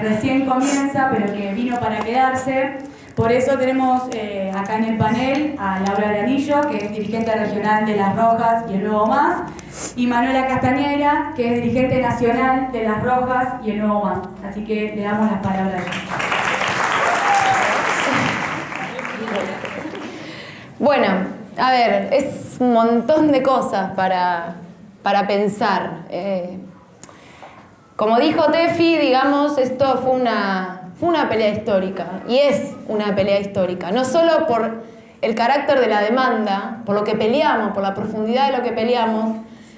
Recién comienza, pero que vino para quedarse. Por eso tenemos acá en el panel a Laura Granillo, que es dirigente regional de Las Rojas y el Nuevo Más, y Manuela Castañera, que es dirigente nacional de Las Rojas y el Nuevo Más. Así que le damos las palabras a ella. Bueno, a ver, es un montón de cosas para pensar. Como dijo Tefi, digamos, esto fue una pelea histórica, y es una pelea histórica, no solo por el carácter de la demanda, por lo que peleamos, por la profundidad de lo que peleamos,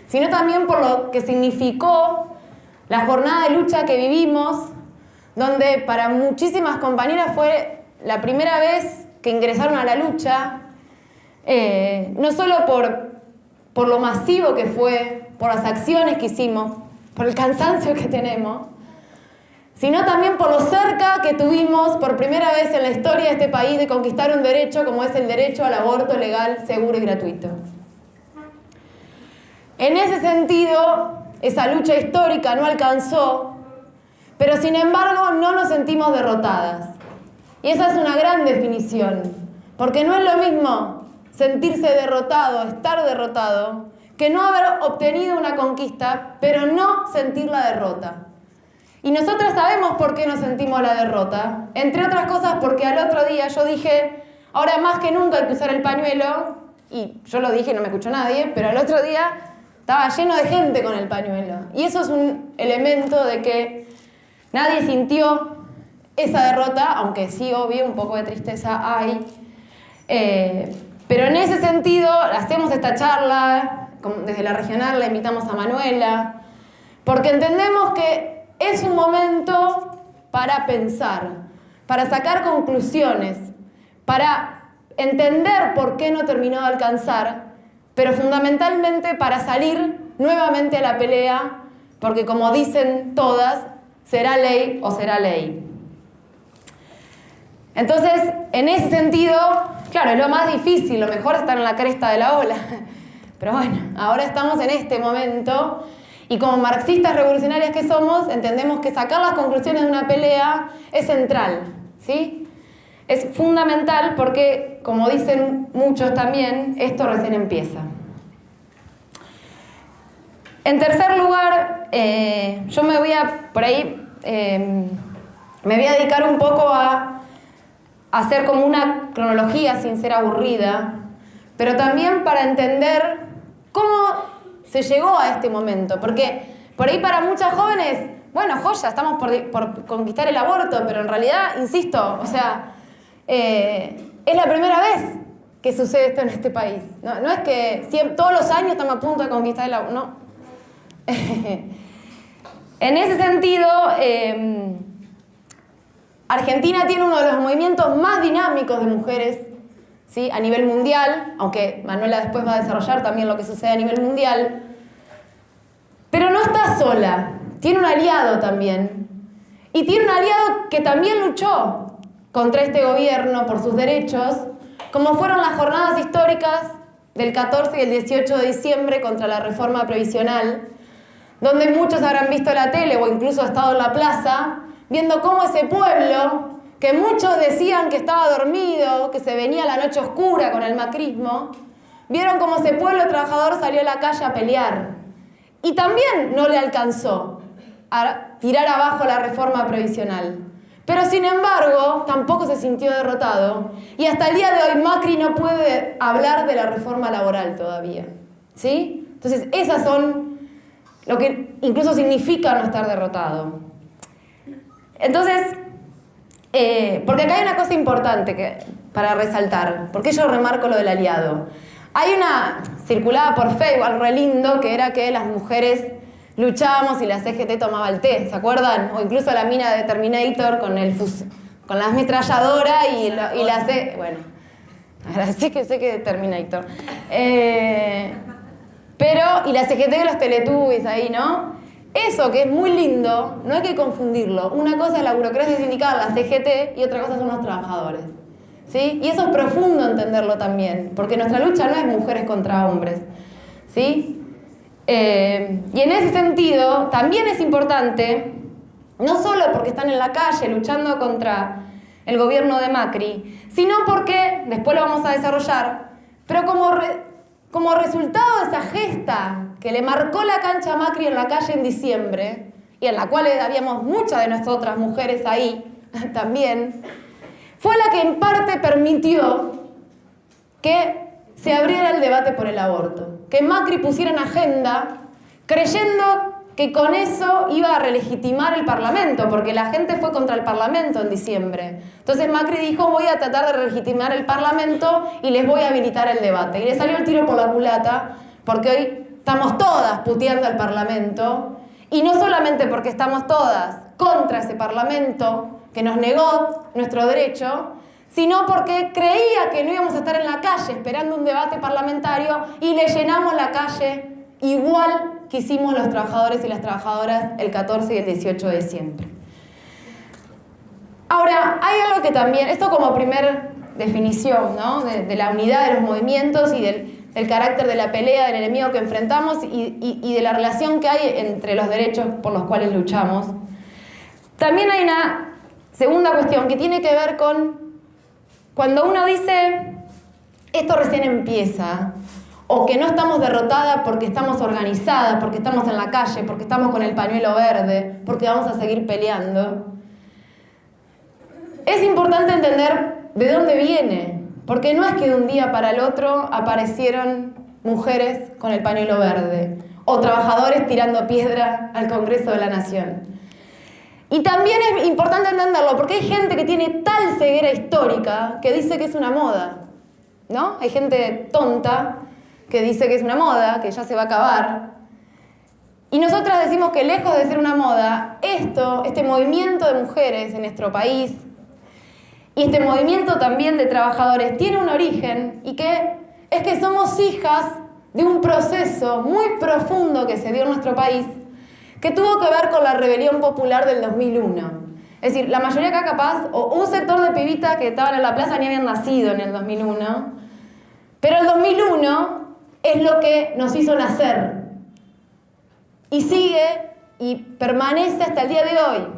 sino también por lo que significó la jornada de lucha que vivimos, donde para muchísimas compañeras fue la primera vez que ingresaron a la lucha, no solo por lo masivo que fue, por las acciones que hicimos, por el cansancio que tenemos, sino también por lo cerca que tuvimos por primera vez en la historia de este país de conquistar un derecho como es el derecho al aborto legal, seguro y gratuito. En ese sentido, esa lucha histórica no alcanzó, pero sin embargo no nos sentimos derrotadas. Y esa es una gran definición, porque no es lo mismo sentirse derrotado, estar derrotado, que no haber obtenido una conquista, pero no sentir la derrota. Y nosotras sabemos por qué no sentimos la derrota, entre otras cosas porque al otro día yo dije, ahora más que nunca hay que usar el pañuelo, y yo lo dije y no me escuchó nadie, pero al otro día estaba lleno de gente con el pañuelo. Y eso es un elemento de que nadie sintió esa derrota, aunque sí, obvio, un poco de tristeza hay. Pero en ese sentido, hacemos esta charla, desde la regional la invitamos a Manuela, porque entendemos que es un momento para pensar, para sacar conclusiones, para entender por qué no terminó de alcanzar, pero fundamentalmente para salir nuevamente a la pelea, porque como dicen todas, será ley o será ley. Entonces, en ese sentido, claro, es lo más difícil, lo mejor es estar en la cresta de la ola. Pero bueno, ahora estamos en este momento y como marxistas revolucionarias que somos, entendemos que sacar las conclusiones de una pelea es central, ¿sí? Es fundamental porque, como dicen muchos también, esto recién empieza. En tercer lugar, yo me voy a, por ahí, me voy a dedicar un poco a hacer como una cronología sin ser aburrida, pero también para entender cómo se llegó a este momento, porque por ahí para muchas jóvenes, bueno, joya, estamos por conquistar el aborto, pero en realidad, insisto, o sea, es la primera vez que sucede esto en este país. No es que todos los años estamos a punto de conquistar el aborto, no. En ese sentido, Argentina tiene uno de los movimientos más dinámicos de mujeres, ¿sí? A nivel mundial, aunque Manuela después va a desarrollar también lo que sucede a nivel mundial, pero no está sola, tiene un aliado también, y tiene un aliado que también luchó contra este gobierno por sus derechos, como fueron las jornadas históricas del 14 y el 18 de diciembre contra la reforma previsional, donde muchos habrán visto la tele o incluso estado en la plaza, viendo cómo ese pueblo, que muchos decían que estaba dormido, que se venía la noche oscura con el macrismo, vieron cómo ese pueblo trabajador salió a la calle a pelear. Y también no le alcanzó a tirar abajo la reforma previsional. Pero sin embargo, tampoco se sintió derrotado. Y hasta el día de hoy Macri no puede hablar de la reforma laboral todavía, ¿sí? Entonces, esas son lo que incluso significa no estar derrotado. Entonces, porque acá hay una cosa importante para resaltar, porque yo remarco lo del aliado. Hay una circulada por Facebook, re lindo, que era que las mujeres luchábamos y la CGT tomaba el té, ¿se acuerdan? O incluso la mina de Terminator con la ametralladora y la C... Bueno, ahora sé que de Terminator. Pero, y la CGT de los Teletubbies ahí, ¿no? Eso que es muy lindo, no hay que confundirlo. Una cosa es la burocracia sindical, la CGT, y otra cosa son los trabajadores, ¿sí? Y eso es profundo entenderlo también, porque nuestra lucha no es mujeres contra hombres, ¿sí? Y en ese sentido, también es importante no solo porque están en la calle luchando contra el gobierno de Macri, sino porque, después lo vamos a desarrollar, pero como resultado de esa gesta que le marcó la cancha a Macri en la calle en diciembre, y en la cual habíamos muchas de nosotras mujeres ahí también, fue la que en parte permitió que se abriera el debate por el aborto, que Macri pusiera en agenda creyendo que con eso iba a relegitimar el Parlamento, porque la gente fue contra el Parlamento en diciembre. Entonces Macri dijo, voy a tratar de legitimar el Parlamento y les voy a habilitar el debate. Y le salió el tiro por la culata, porque hoy estamos todas puteando al Parlamento, y no solamente porque estamos todas contra ese Parlamento que nos negó nuestro derecho, sino porque creía que no íbamos a estar en la calle esperando un debate parlamentario y le llenamos la calle igual que hicimos los trabajadores y las trabajadoras el 14 y el 18 de diciembre. Ahora, hay algo que también, esto como primer definición, ¿no? de la unidad de los movimientos y del carácter de la pelea, del enemigo que enfrentamos y de la relación que hay entre los derechos por los cuales luchamos. También hay una segunda cuestión que tiene que ver con cuando uno dice esto recién empieza, o que no estamos derrotadas porque estamos organizadas, porque estamos en la calle, porque estamos con el pañuelo verde, porque vamos a seguir peleando. Es importante entender de dónde viene, porque no es que de un día para el otro aparecieron mujeres con el pañuelo verde, o trabajadores tirando piedra al Congreso de la Nación. Y también es importante entenderlo, porque hay gente que tiene tal ceguera histórica que dice que es una moda, ¿no? Hay gente tonta que dice que es una moda, que ya se va a acabar. Y nosotras decimos que lejos de ser una moda, este movimiento de mujeres en nuestro país y este movimiento también de trabajadores tiene un origen y que es que somos hijas de un proceso muy profundo que se dio en nuestro país que tuvo que ver con la rebelión popular del 2001. Es decir, la mayoría acá capaz, o un sector de pibitas que estaban en la plaza ni habían nacido en el 2001, pero el 2001 es lo que nos hizo nacer y sigue y permanece hasta el día de hoy.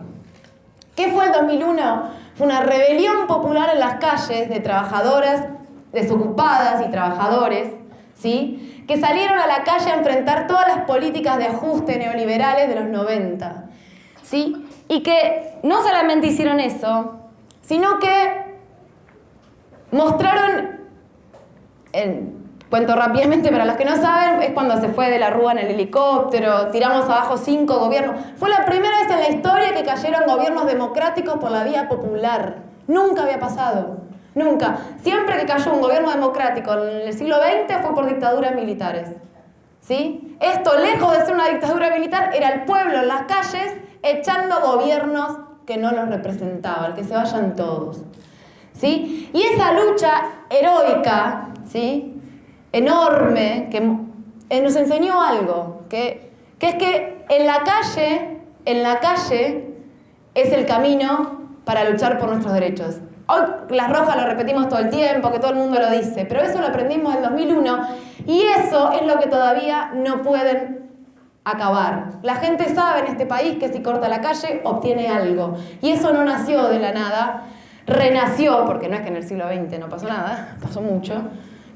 ¿Qué fue el 2001? Fue una rebelión popular en las calles de trabajadoras, desocupadas y trabajadores, ¿sí? Que salieron a la calle a enfrentar todas las políticas de ajuste neoliberales de los 90, ¿sí? Y que no solamente hicieron eso, sino que mostraron, cuento rápidamente para los que no saben, es cuando se fue de la Rúa en el helicóptero, tiramos abajo 5 gobiernos. Fue la primera vez en la historia que cayeron gobiernos democráticos por la vía popular. Nunca había pasado. Nunca. Siempre que cayó un gobierno democrático en el siglo XX fue por dictaduras militares. ¿Sí? Esto, lejos de ser una dictadura militar, era el pueblo en las calles echando gobiernos que no los representaban, que se vayan todos. ¿Sí? Y esa lucha heroica, ¿sí? Enorme, que nos enseñó algo, que es que en la calle es el camino para luchar por nuestros derechos. Hoy las rojas lo repetimos todo el tiempo, que todo el mundo lo dice, pero eso lo aprendimos en 2001 y eso es lo que todavía no pueden acabar. La gente sabe en este país que si corta la calle obtiene algo y eso no nació de la nada, renació, porque no es que en el siglo XX no pasó nada, pasó mucho,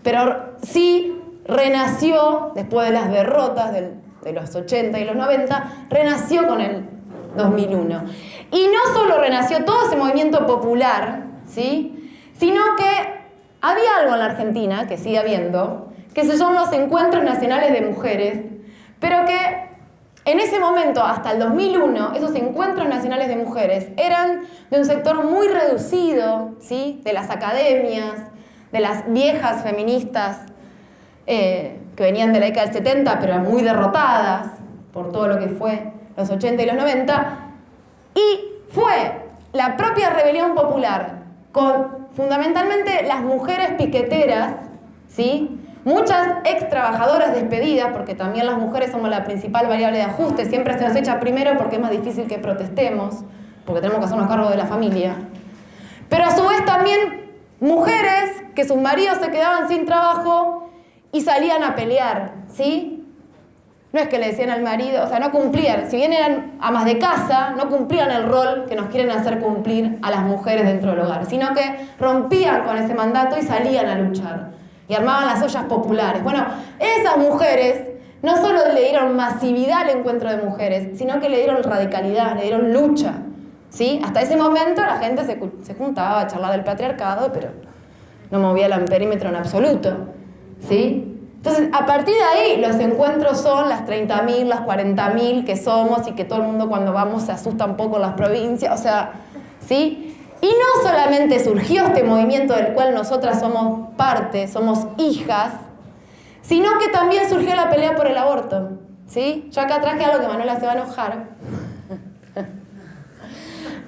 pero sí renació después de las derrotas de los 80 y los 90, renació con el 2001. Y no solo renació todo ese movimiento popular, ¿sí? Sino que había algo en la Argentina, que sigue habiendo, que son los encuentros nacionales de mujeres, pero que en ese momento, hasta el 2001, esos encuentros nacionales de mujeres eran de un sector muy reducido, ¿sí? De las academias, de las viejas feministas que venían de la década del 70, pero muy derrotadas por todo lo que fue los 80 y los 90, y fue la propia rebelión popular, con fundamentalmente las mujeres piqueteras, ¿sí? Muchas ex trabajadoras despedidas, porque también las mujeres somos la principal variable de ajuste, siempre se nos echa primero porque es más difícil que protestemos, porque tenemos que hacernos cargo de la familia. Pero a su vez también mujeres que sus maridos se quedaban sin trabajo y salían a pelear, ¿sí? no es que le decían al marido, o sea, no cumplían, si bien eran amas de casa, no cumplían el rol que nos quieren hacer cumplir a las mujeres dentro del hogar, sino que rompían con ese mandato y salían a luchar y armaban las ollas populares. Bueno, esas mujeres no solo le dieron masividad al encuentro de mujeres, sino que le dieron radicalidad, le dieron lucha, ¿sí? Hasta ese momento la gente se juntaba a charlar del patriarcado, pero no movía el amperímetro en absoluto, ¿sí? Entonces, a partir de ahí, los encuentros son las 30.000, las 40.000 que somos y que todo el mundo cuando vamos se asusta un poco en las provincias, o sea, ¿sí? Y no solamente surgió este movimiento del cual nosotras somos parte, somos hijas, sino que también surgió la pelea por el aborto, ¿sí? Yo acá traje algo que Manuela se va a enojar,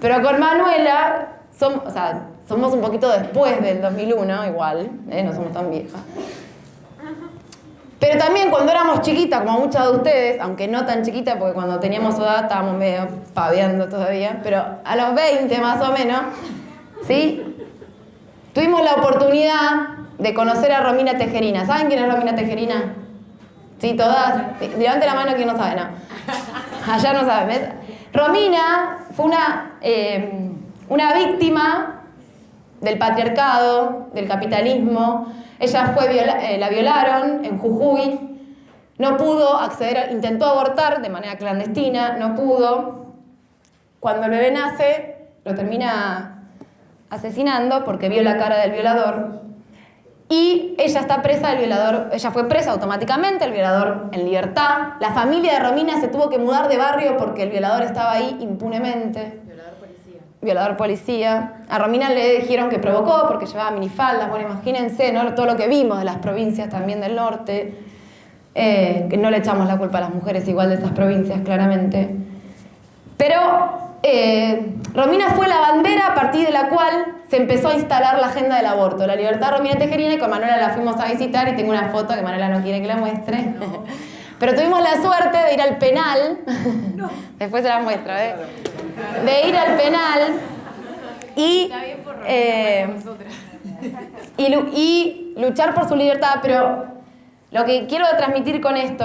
pero con Manuela somos un poquito después del 2001, igual, no somos tan viejas. Pero también cuando éramos chiquitas, como muchas de ustedes, aunque no tan chiquitas, porque cuando teníamos edad estábamos medio paveando todavía, pero a los 20 más o menos, ¿sí? Tuvimos la oportunidad de conocer a Romina Tejerina. ¿Saben quién es Romina Tejerina? ¿Sí, todas? Levante la mano quien no sabe, no. Allá no saben, ¿ves? Romina fue una víctima del patriarcado, del capitalismo. Ella la violaron en Jujuy, no pudo acceder, intentó abortar de manera clandestina, no pudo. Cuando el bebé nace, lo termina asesinando porque vio la cara del violador. Y ella está presa, el violador, ella fue presa automáticamente, el violador en libertad. La familia de Romina se tuvo que mudar de barrio porque el violador estaba ahí impunemente. Violador policía. A Romina le dijeron que provocó porque llevaba minifaldas. Bueno, imagínense, ¿no? Todo lo que vimos de las provincias también del norte. Que no le echamos la culpa a las mujeres igual de esas provincias, claramente. Pero Romina fue la bandera a partir de la cual se empezó a instalar la agenda del aborto. La libertad de Romina Tejerina, y con Manuela la fuimos a visitar y tengo una foto que Manuela no quiere que la muestre. No. Pero tuvimos la suerte de ir al penal. No. Después se la muestro, ¿eh? De ir al penal y luchar por su libertad. Pero lo que quiero transmitir con esto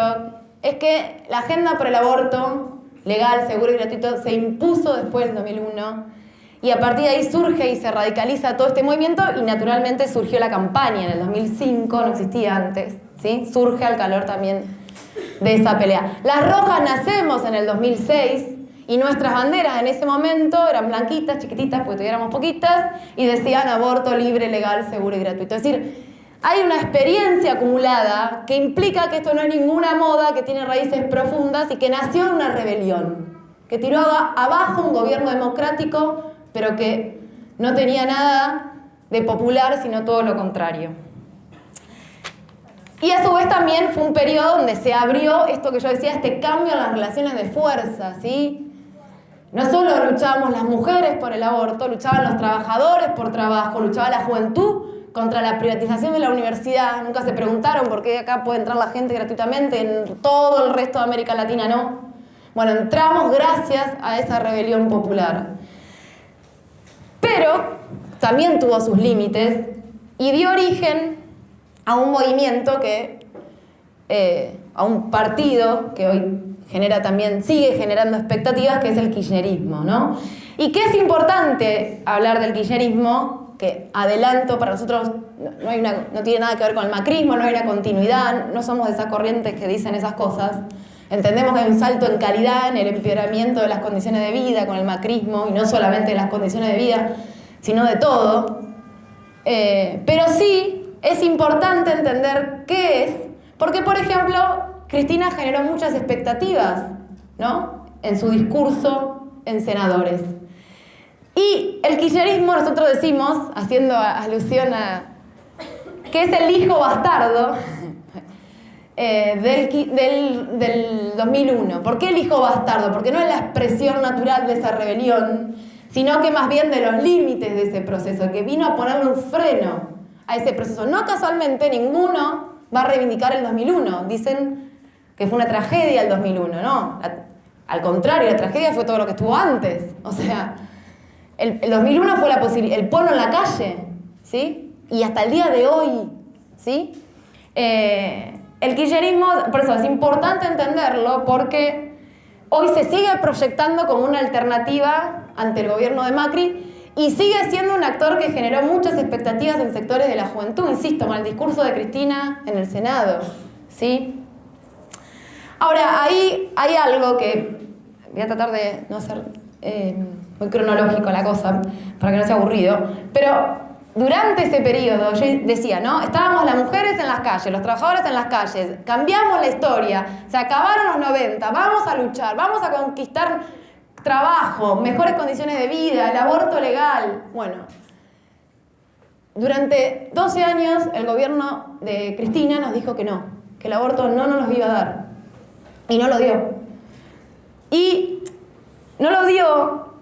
es que la agenda por el aborto legal, seguro y gratuito se impuso después del 2001 y a partir de ahí surge y se radicaliza todo este movimiento y naturalmente surgió la campaña en el 2005, no existía antes, ¿sí? Surge al calor también de esa pelea. Las Rojas nacemos en el 2006 y nuestras banderas en ese momento eran blanquitas, chiquititas, porque tuviéramos poquitas, y decían aborto libre, legal, seguro y gratuito. Es decir, hay una experiencia acumulada que implica que esto no es ninguna moda, que tiene raíces profundas y que nació en una rebelión, que tiró abajo un gobierno democrático, pero que no tenía nada de popular, sino todo lo contrario. Y a su vez también fue un periodo donde se abrió esto que yo decía, este cambio en las relaciones de fuerza, ¿sí? No solo luchábamos las mujeres por el aborto, luchaban los trabajadores por trabajo, luchaba la juventud contra la privatización de la universidad. Nunca se preguntaron por qué acá puede entrar la gente gratuitamente, en todo el resto de América Latina no. Bueno, entramos gracias a esa rebelión popular. Pero también tuvo sus límites y dio origen a un movimiento a un partido que hoy sigue generando expectativas, que es el kirchnerismo, ¿no? Y que es importante hablar del kirchnerismo, que adelanto, para nosotros no tiene nada que ver con el macrismo, no hay una continuidad, no somos de esas corrientes que dicen esas cosas. Entendemos que hay un salto en calidad, en el empeoramiento de las condiciones de vida con el macrismo, y no solamente de las condiciones de vida, sino de todo. Pero sí es importante entender qué es, porque, por ejemplo, Cristina generó muchas expectativas, ¿no? En su discurso en senadores. Y el kirchnerismo, nosotros decimos, haciendo alusión a que es el hijo bastardo del 2001. ¿Por qué el hijo bastardo? Porque no es la expresión natural de esa rebelión, sino que más bien de los límites de ese proceso, que vino a ponerle un freno a ese proceso. No casualmente ninguno va a reivindicar el 2001. Dicen que fue una tragedia el 2001, ¿no? Al contrario, la tragedia fue todo lo que estuvo antes. O sea, el 2001 fue el polo en la calle, ¿sí? Y hasta el día de hoy, ¿sí? el kirchnerismo, por eso es importante entenderlo, porque hoy se sigue proyectando como una alternativa ante el gobierno de Macri y sigue siendo un actor que generó muchas expectativas en sectores de la juventud, insisto, con el discurso de Cristina en el Senado, ¿sí? Ahora, ahí hay algo que voy a tratar de no ser muy cronológico la cosa, para que no sea aburrido, pero durante ese periodo, yo decía, ¿no? Estábamos las mujeres en las calles, los trabajadores en las calles, cambiamos la historia, se acabaron los 90, vamos a luchar, vamos a conquistar trabajo, mejores condiciones de vida, el aborto legal. Bueno, durante 12 años el gobierno de Cristina nos dijo que no, que el aborto no nos lo iba a dar. Y no lo dio. Y no lo dio,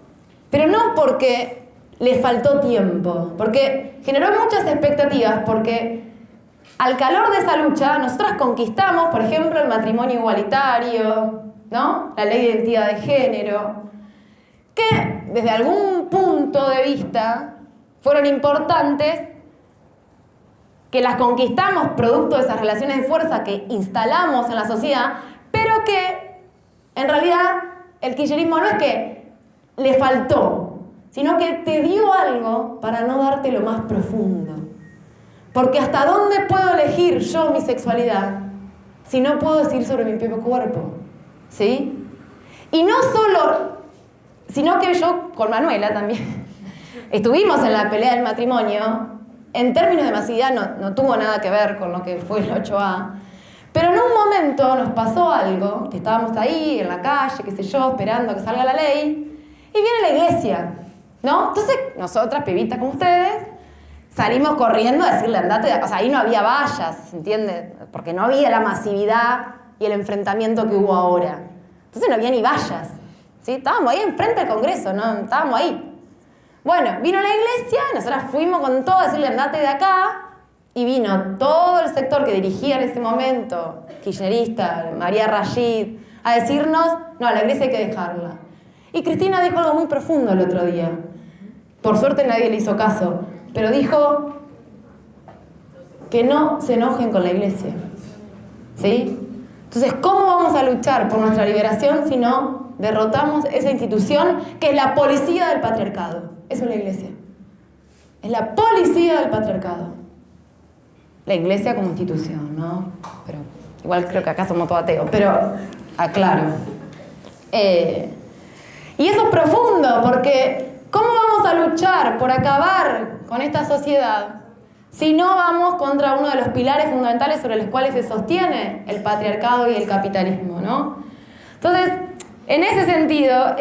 pero no porque le faltó tiempo, porque generó muchas expectativas, porque al calor de esa lucha nosotras conquistamos, por ejemplo, el matrimonio igualitario, ¿no? La ley de identidad de género, que desde algún punto de vista fueron importantes, que las conquistamos producto de esas relaciones de fuerza que instalamos en la sociedad, pero que en realidad el kirchnerismo no es que le faltó, sino que te dio algo para no darte lo más profundo. Porque ¿hasta dónde puedo elegir yo mi sexualidad si no puedo decir sobre mi propio cuerpo? ¿Sí? Y no solo, sino que yo con Manuela también estuvimos en la pelea del matrimonio. En términos de masividad no tuvo nada que ver con lo que fue el 8A. Pero en un momento nos pasó algo, que estábamos ahí en la calle, qué sé yo, esperando a que salga la ley, y viene la iglesia, ¿no? Entonces, nosotras, pibitas como ustedes, salimos corriendo a decirle, andate, o sea, ahí no había vallas, ¿se entiende? Porque no había la masividad y el enfrentamiento que hubo ahora. Entonces no había ni vallas, ¿sí? Estábamos ahí enfrente del Congreso, ¿no? Estábamos ahí. Bueno, vino la iglesia, nosotras fuimos con todo a decirle, andate de acá, y vino todo el sector que dirigía en ese momento, kirchnerista, María Rashid, a decirnos, no, la iglesia hay que dejarla. Y Cristina dijo algo muy profundo el otro día. Por suerte nadie le hizo caso, pero dijo que no se enojen con la iglesia. ¿Sí? Entonces, ¿cómo vamos a luchar por nuestra liberación si no derrotamos esa institución que es la policía del patriarcado? Eso es la iglesia. Es la policía del patriarcado. La iglesia como institución, ¿no? Pero igual creo que acá somos todos ateos, pero aclaro. Y eso es profundo, porque ¿cómo vamos a luchar por acabar con esta sociedad si no vamos contra uno de los pilares fundamentales sobre los cuales se sostiene el patriarcado y el capitalismo, ¿no? Entonces, en ese sentido,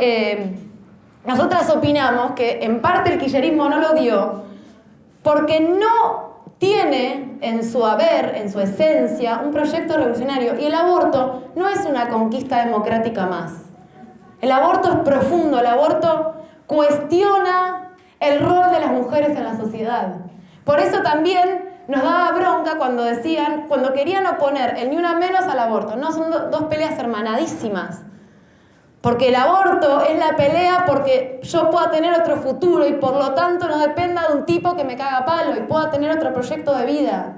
nosotras opinamos que en parte el kirchnerismo no lo dio porque no tiene en su haber, en su esencia, un proyecto revolucionario. Y el aborto no es una conquista democrática más. El aborto es profundo, el aborto cuestiona el rol de las mujeres en la sociedad. Por eso también nos daba bronca cuando decían, cuando querían oponer el ni una menos al aborto. No, son dos peleas hermanadísimas. Porque el aborto es la pelea porque yo pueda tener otro futuro y por lo tanto no dependa de un tipo que me caga palo y pueda tener otro proyecto de vida.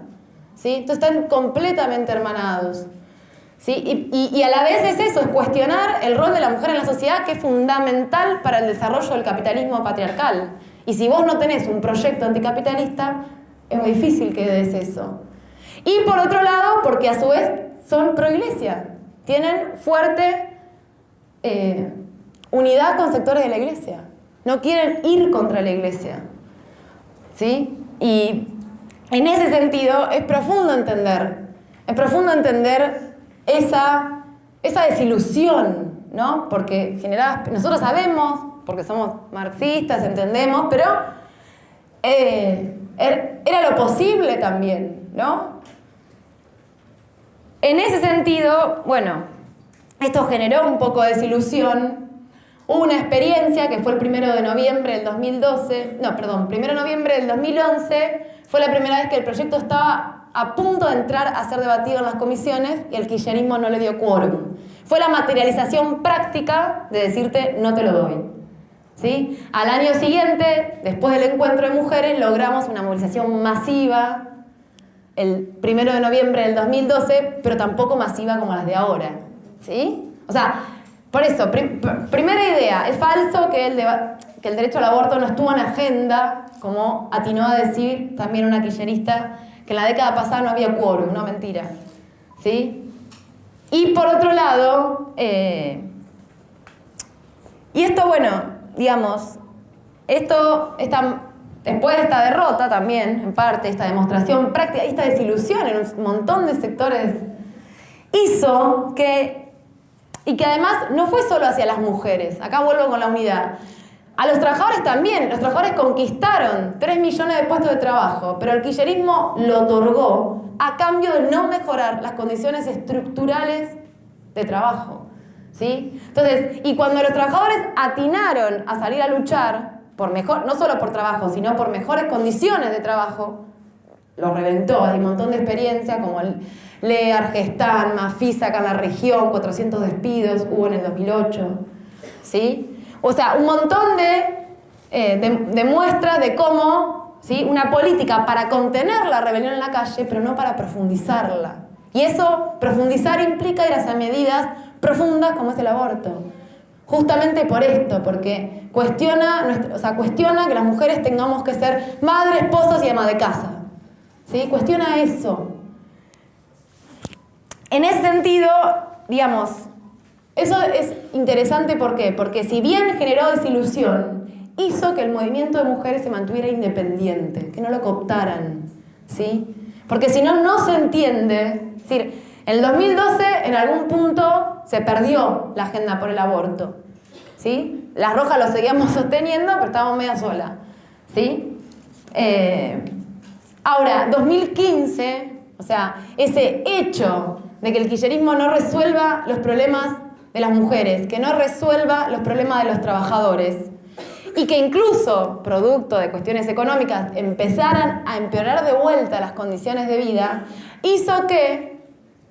¿Sí? Entonces están completamente hermanados. ¿Sí? Y a la vez es eso, es cuestionar el rol de la mujer en la sociedad, que es fundamental para el desarrollo del capitalismo patriarcal. Y si vos no tenés un proyecto anticapitalista, es muy difícil que des eso. Y por otro lado, porque a su vez son pro-iglesia. Tienen fuerte unidad con sectores de la iglesia. No quieren ir contra la iglesia. ¿Sí? Y en ese sentido es profundo entender esa desilusión, ¿no? Porque nosotros sabemos, porque somos marxistas, entendemos, pero era lo posible también, ¿no? En ese sentido, bueno, esto generó un poco de desilusión. Hubo una experiencia que fue el 1 de noviembre del 2012, 1 de noviembre del 2011, fue la primera vez que el proyecto estaba a punto de entrar a ser debatido en las comisiones y el kirchnerismo no le dio quórum. Fue la materialización práctica de decirte no te lo doy. ¿Sí? Al año siguiente, después del encuentro de mujeres, logramos una movilización masiva el 1 de noviembre del 2012, pero tampoco masiva como las de ahora, ¿sí? O sea, por eso, primera idea, es falso que el derecho al aborto no estuvo en agenda, como atinó a decir también una kirchnerista, que en la década pasada no había quórum, no, mentira, ¿sí? Y por otro lado, y esto, bueno, digamos, después de esta derrota también, en parte, esta demostración práctica, esta desilusión en un montón de sectores, hizo que, y que además no fue solo hacia las mujeres, acá vuelvo con la unidad, a los trabajadores también, los trabajadores conquistaron 3 millones de puestos de trabajo, pero el kirchnerismo lo otorgó a cambio de no mejorar las condiciones estructurales de trabajo, ¿sí? Entonces, y cuando los trabajadores atinaron a salir a luchar, por mejor, no solo por trabajo, sino por mejores condiciones de trabajo, lo reventó. Hay un montón de experiencias como el Lear, Gestamp, Mafisa acá en la región, 400 despidos hubo en el 2008, ¿sí? O sea, un montón de muestras de cómo, ¿sí?, una política para contener la rebelión en la calle, pero no para profundizarla. Y eso, profundizar, implica ir hacia medidas profundas como es el aborto. Justamente por esto, porque cuestiona que las mujeres tengamos que ser madres, esposas y amas de casa, ¿sí? Cuestiona eso. En ese sentido, digamos, eso es interesante, ¿por qué? Porque si bien generó desilusión, hizo que el movimiento de mujeres se mantuviera independiente, que no lo cooptaran, ¿sí? Porque si no, no se entiende. Es decir, en el 2012, en algún punto, se perdió la agenda por el aborto, ¿sí? Las Rojas lo seguíamos sosteniendo, pero estábamos media sola, ¿sí? Ahora, 2015, o sea, ese hecho de que el kirchnerismo no resuelva los problemas de las mujeres, que no resuelva los problemas de los trabajadores, y que incluso, producto de cuestiones económicas, empezaran a empeorar de vuelta las condiciones de vida, hizo que,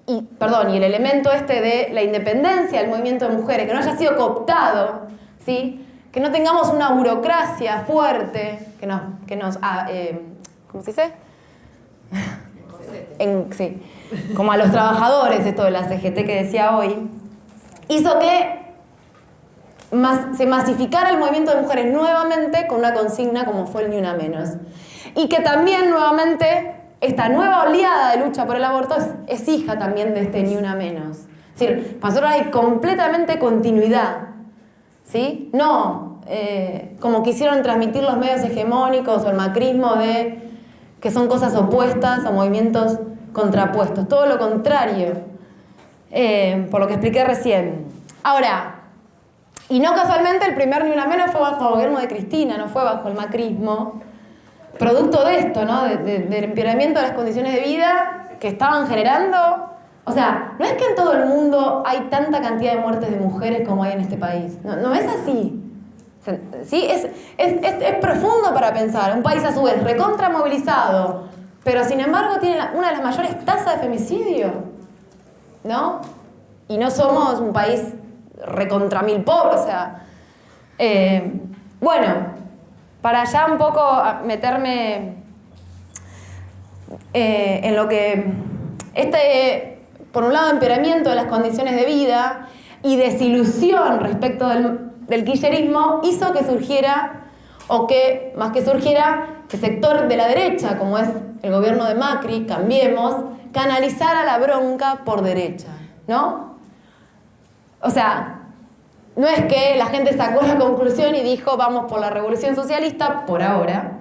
y el elemento de la independencia del movimiento de mujeres, que no haya sido cooptado, ¿sí?, que no tengamos una burocracia fuerte, que nos ¿cómo se dice? Sí, como a los trabajadores, esto de la CGT que decía hoy, hizo que se masificara el movimiento de mujeres nuevamente con una consigna como fue el Ni Una Menos. Y que también nuevamente esta nueva oleada de lucha por el aborto es hija también de este Ni Una Menos. Es decir, para nosotros hay completamente continuidad, ¿sí? No como quisieron transmitir los medios hegemónicos o el macrismo de que son cosas opuestas o movimientos contrapuestos. Todo lo contrario, por lo que expliqué recién. Ahora, y no casualmente el primer Ni Una Menos fue bajo el gobierno de Cristina, no fue bajo el macrismo, producto de esto, ¿no? Del empeoramiento de las condiciones de vida que estaban generando. O sea, no es que en todo el mundo hay tanta cantidad de muertes de mujeres como hay en este país. No es así. ¿Sí? Es profundo para pensar. Un país a su vez recontra movilizado, pero sin embargo tiene una de las mayores tasas de femicidio, ¿no? Y no somos un país recontra mil pobres, o sea... bueno, para ya un poco meterme en lo que... por un lado, empeoramiento de las condiciones de vida y desilusión respecto del kirchnerismo hizo que surgiera, o que, más que surgiera, que sector de la derecha, como es el gobierno de Macri, Cambiemos, canalizara la bronca por derecha, ¿no? O sea, no es que la gente sacó la conclusión y dijo vamos por la revolución socialista, por ahora,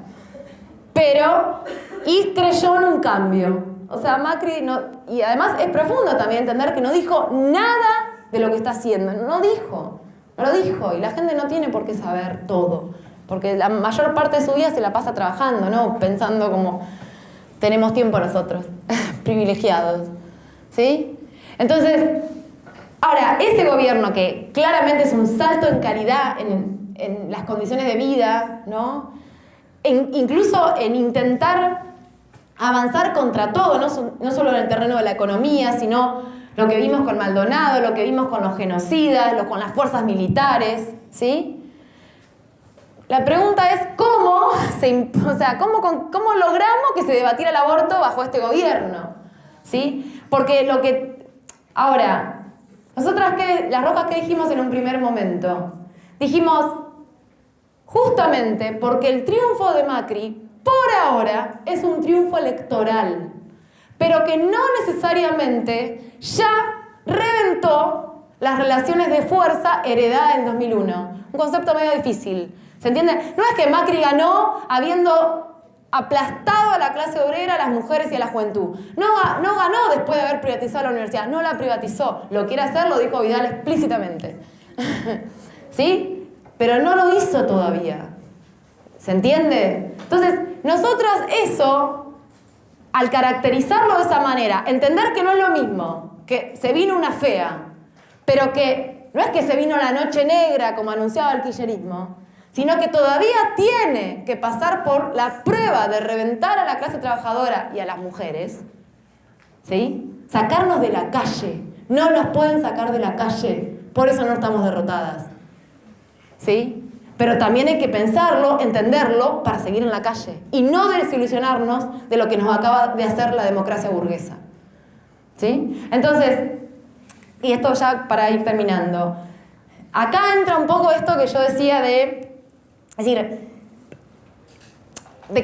pero, y creyó en un cambio. O sea, Macri, no, y además es profundo también entender que no dijo nada de lo que está haciendo, no lo dijo, y la gente no tiene por qué saber todo, porque la mayor parte de su vida se la pasa trabajando, ¿no? Pensando como tenemos tiempo nosotros, privilegiados, ¿sí? Entonces, ahora, ese gobierno que claramente es un salto en calidad en las condiciones de vida, ¿no? Incluso en intentar avanzar contra todo, no solo en el terreno de la economía, sino lo que vimos con Maldonado, lo que vimos con los genocidas, con las fuerzas militares, ¿sí? La pregunta es cómo ¿cómo logramos que se debatiera el aborto bajo este gobierno? ¿Sí? Porque ahora, nosotras, las rojas, ¿qué dijimos en un primer momento? Dijimos, justamente porque el triunfo de Macri, por ahora, es un triunfo electoral, pero que no necesariamente ya reventó las relaciones de fuerza heredadas en 2001. Un concepto medio difícil. ¿Se entiende? No es que Macri ganó habiendo aplastado a la clase obrera, a las mujeres y a la juventud. No ganó después de haber privatizado la universidad. No la privatizó. Lo quiere hacer, lo dijo Vidal explícitamente. ¿Sí? Pero no lo hizo todavía. ¿Se entiende? Entonces, nosotras eso, al caracterizarlo de esa manera, entender que no es lo mismo, que se vino una fea, pero que no es que se vino la noche negra, como anunciaba el kirchnerismo, sino que todavía tiene que pasar por la prueba de reventar a la clase trabajadora y a las mujeres, ¿sí? Sacarnos de la calle. No nos pueden sacar de la calle, por eso no estamos derrotadas, ¿sí? Pero también hay que pensarlo, entenderlo, para seguir en la calle. Y no desilusionarnos de lo que nos acaba de hacer la democracia burguesa, ¿sí? Entonces, y esto ya para ir terminando, acá entra un poco esto que yo decía de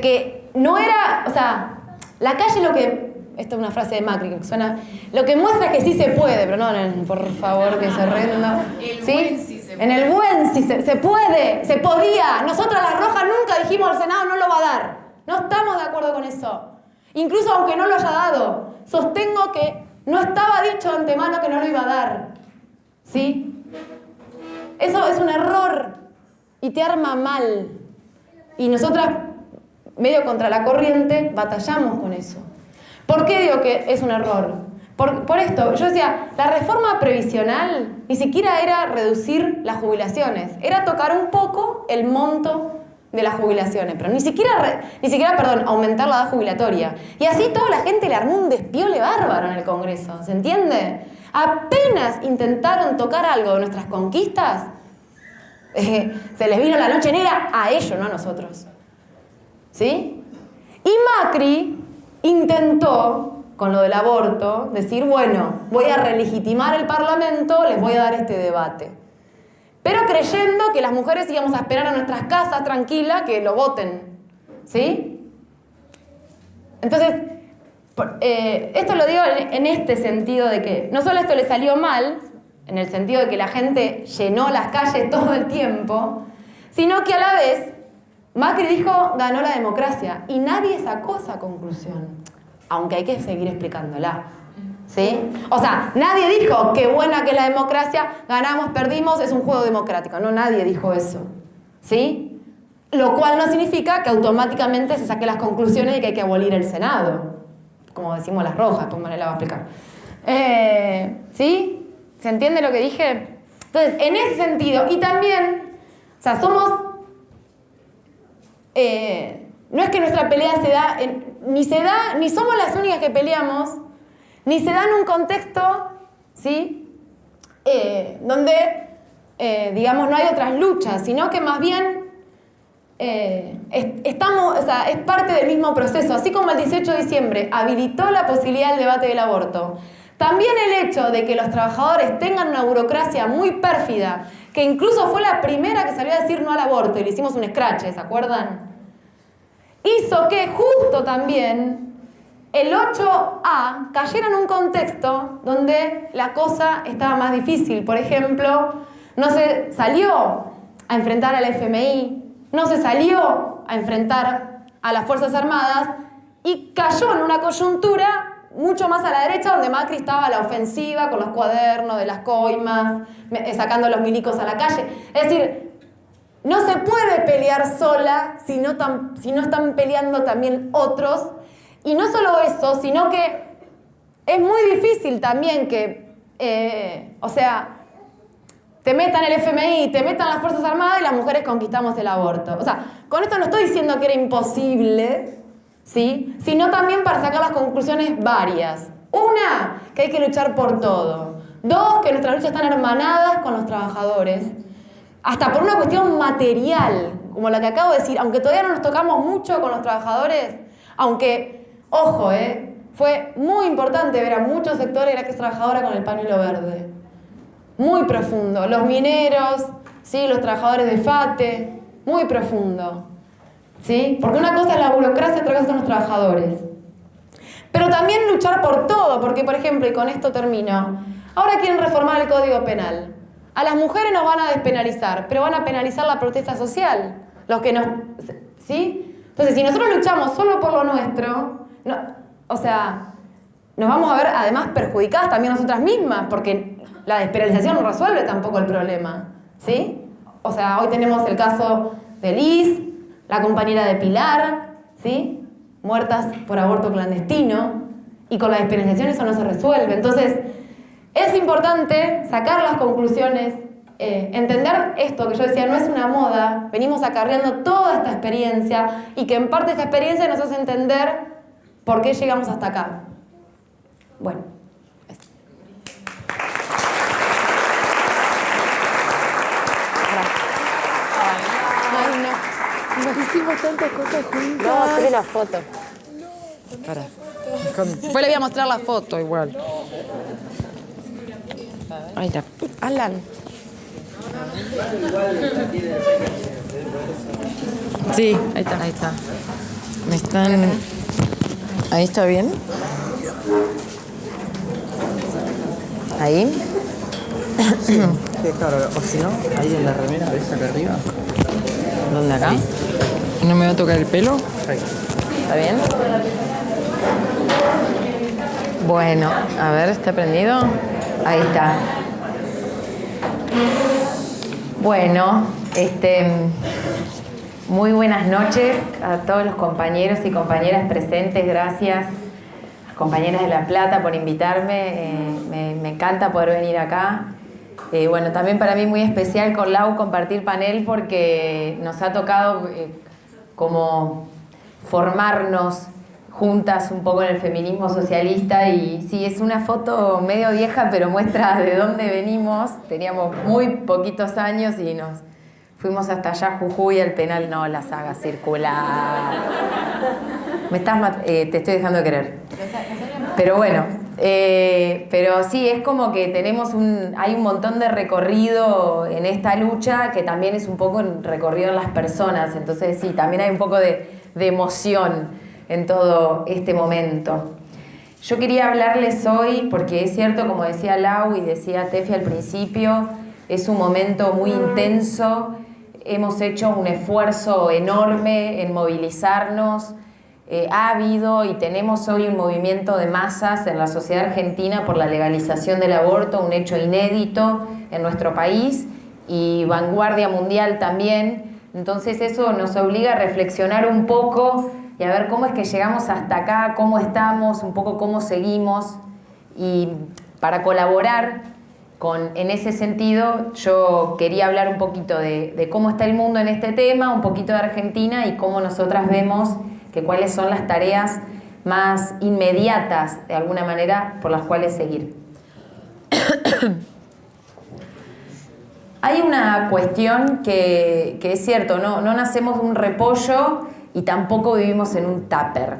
que no era, o sea, la calle lo que, esto es una frase de Macri que suena, lo que muestra es que sí se puede, pero no, por favor, que se renda. ¿Sí? En el buen sí se puede, se podía. Nosotras las rojas nunca dijimos al Senado no lo va a dar. No estamos de acuerdo con eso. Incluso aunque no lo haya dado, sostengo que no estaba dicho de antemano que no lo iba a dar. ¿Sí? Eso es un error y te arma mal. Y nosotras, medio contra la corriente, batallamos con eso. ¿Por qué digo que es un error? Por esto, yo decía, la reforma previsional ni siquiera era reducir las jubilaciones, era tocar un poco el monto de las jubilaciones, pero ni siquiera, aumentar la edad jubilatoria. Y así toda la gente le armó un despiole bárbaro en el Congreso, ¿se entiende? Apenas intentaron tocar algo de nuestras conquistas, se les vino la noche negra a ellos, no a nosotros. ¿Sí? Y Macri intentó, con lo del aborto, decir, bueno, voy a relegitimar el Parlamento, les voy a dar este debate. Pero creyendo que las mujeres íbamos a esperar a nuestras casas tranquilas que lo voten. ¿Sí? Entonces, esto lo digo en este sentido de que no solo esto le salió mal, en el sentido de que la gente llenó las calles todo el tiempo, sino que a la vez Macri dijo, ganó la democracia, y nadie sacó esa conclusión, aunque hay que seguir explicándola, ¿sí? O sea, nadie dijo, qué buena que es la democracia, ganamos, perdimos, es un juego democrático. No, nadie dijo eso, ¿sí? Lo cual no significa que automáticamente se saquen las conclusiones de que hay que abolir el Senado, como decimos las rojas, como Manela va a explicar. ¿Sí? ¿Se entiende lo que dije? Entonces, en ese sentido, y también, o sea, somos... no es que nuestra pelea se da, ni somos las únicas que peleamos, ni se da en un contexto, ¿sí? Donde, digamos, no hay otras luchas, sino que más bien estamos, o sea, es parte del mismo proceso. Así como el 18 de diciembre habilitó la posibilidad del debate del aborto, también el hecho de que los trabajadores tengan una burocracia muy pérfida, que incluso fue la primera que salió a decir no al aborto, y le hicimos un escrache, ¿se acuerdan? Hizo que justo también el 8A cayera en un contexto donde la cosa estaba más difícil. Por ejemplo, no se salió a enfrentar al FMI, no se salió a enfrentar a las Fuerzas Armadas y cayó en una coyuntura mucho más a la derecha, donde Macri estaba a la ofensiva con los cuadernos de las coimas, sacando a los milicos a la calle. Es decir, no se puede pelear sola si no están peleando también otros. Y no solo eso, sino que es muy difícil también que, te metan el FMI, te metan las Fuerzas Armadas y las mujeres conquistamos el aborto. O sea, con esto no estoy diciendo que era imposible, ¿sí? Sino también para sacar las conclusiones varias. Una, que hay que luchar por todo. Dos, que nuestras luchas están hermanadas con los trabajadores. Hasta por una cuestión material. como la que acabo de decir, aunque todavía no nos tocamos mucho con los trabajadores, aunque, ojo, fue muy importante ver a muchos sectores de la clase trabajadora con el pañuelo verde. Muy profundo. Los mineros, ¿sí? Los trabajadores de FATE, muy profundo. ¿Sí? Porque una cosa es la burocracia, otra cosa son los trabajadores. Pero también luchar por todo, porque, por ejemplo, y con esto termino, ahora quieren reformar el Código Penal. A las mujeres nos van a despenalizar, pero van a penalizar la protesta social. Los que nos... ¿Sí? Entonces, si nosotros luchamos solo por lo nuestro, no, o sea, nos vamos a ver además perjudicadas también nosotras mismas, porque la despenalización no resuelve tampoco el problema. ¿Sí? O sea, hoy tenemos el caso de Liz, la compañera de Pilar, ¿sí? Muertas por aborto clandestino, y con la despenalización eso no se resuelve. Entonces, es importante sacar las conclusiones, entender esto que yo decía, no es una moda, venimos acarreando toda esta experiencia, y que en parte esta experiencia nos hace entender por qué llegamos hasta acá. Bueno. Nos hicimos tantas cosas juntas. No, hacer la foto. Para. Después le voy a mostrar la foto igual. Ay, Alan. Sí, ahí está. Ahí está. Me están... ¿Ahí está bien? ¿Ahí? Sí, claro, o si no, ahí en la remera, ¿ves acá arriba? ¿Dónde acá? ¿No me va a tocar el pelo? Perfecto. ¿Está bien? Bueno, a ver, ¿está prendido? Ahí está. Bueno, muy buenas noches a todos los compañeros y compañeras presentes. Gracias, compañeras de La Plata, por invitarme. Me encanta poder venir acá. Bueno, también para mí muy especial con Lau compartir panel, porque nos ha tocado como formarnos juntas un poco en el feminismo socialista, y sí, es una foto medio vieja, pero muestra de dónde venimos. Teníamos muy poquitos años y nos fuimos hasta allá, Jujuy, al penal, no, la saga circular. Te estoy dejando de querer. Pero bueno, pero sí, es como que hay un montón de recorrido en esta lucha, que también es un poco en recorrido en las personas. Entonces sí, también hay un poco de emoción en todo este momento. Yo quería hablarles hoy, porque es cierto, como decía Lau y decía Tefi al principio, es un momento muy intenso. Hemos hecho un esfuerzo enorme en movilizarnos. Ha habido y tenemos hoy un movimiento de masas en la sociedad argentina por la legalización del aborto, un hecho inédito en nuestro país, y vanguardia mundial también. Entonces eso nos obliga a reflexionar un poco y a ver cómo es que llegamos hasta acá, cómo estamos, un poco cómo seguimos. Y para colaborar en ese sentido, yo quería hablar un poquito de cómo está el mundo en este tema, un poquito de Argentina, y cómo nosotras vemos que cuáles son las tareas más inmediatas, de alguna manera, por las cuales seguir. Hay una cuestión que es cierto, no nacemos de un repollo y tampoco vivimos en un tupper.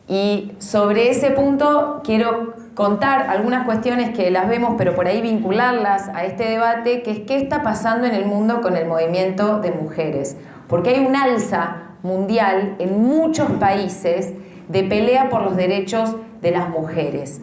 Y sobre ese punto quiero contar algunas cuestiones que las vemos, pero por ahí vincularlas a este debate, que es qué está pasando en el mundo con el movimiento de mujeres. Porque hay un alza mundial en muchos países de pelea por los derechos de las mujeres.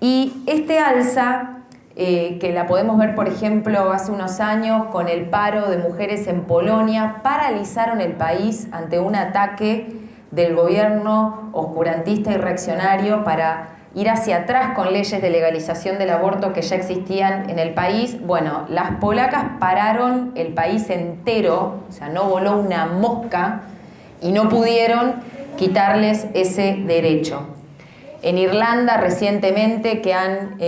Y este alza, que la podemos ver, por ejemplo, hace unos años con el paro de mujeres en Polonia, paralizaron el país ante un ataque del gobierno oscurantista y reaccionario para ir hacia atrás con leyes de legalización del aborto que ya existían en el país. Bueno, las polacas pararon el país entero, o sea, no voló una mosca, y no pudieron quitarles ese derecho. En Irlanda recientemente, que han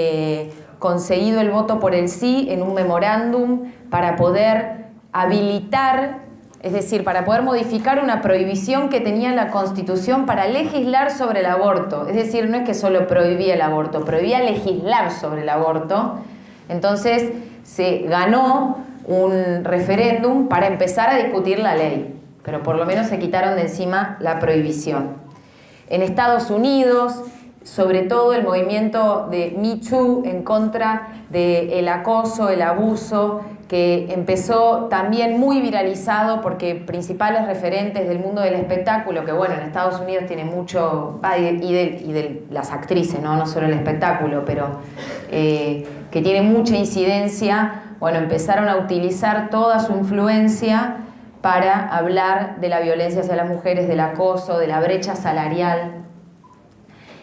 conseguido el voto por el sí en un memorándum para poder habilitar, es decir, para poder modificar una prohibición que tenía la Constitución para legislar sobre el aborto. Es decir, no es que solo prohibía el aborto, prohibía legislar sobre el aborto. Entonces se ganó un referéndum para empezar a discutir la ley, pero por lo menos se quitaron de encima la prohibición. En Estados Unidos, sobre todo el movimiento de Me Too en contra del acoso, el abuso, que empezó también muy viralizado porque principales referentes del mundo del espectáculo, que bueno, en Estados Unidos tiene mucho, y de las actrices, no solo el espectáculo, pero que tiene mucha incidencia, bueno, empezaron a utilizar toda su influencia para hablar de la violencia hacia las mujeres, del acoso, de la brecha salarial.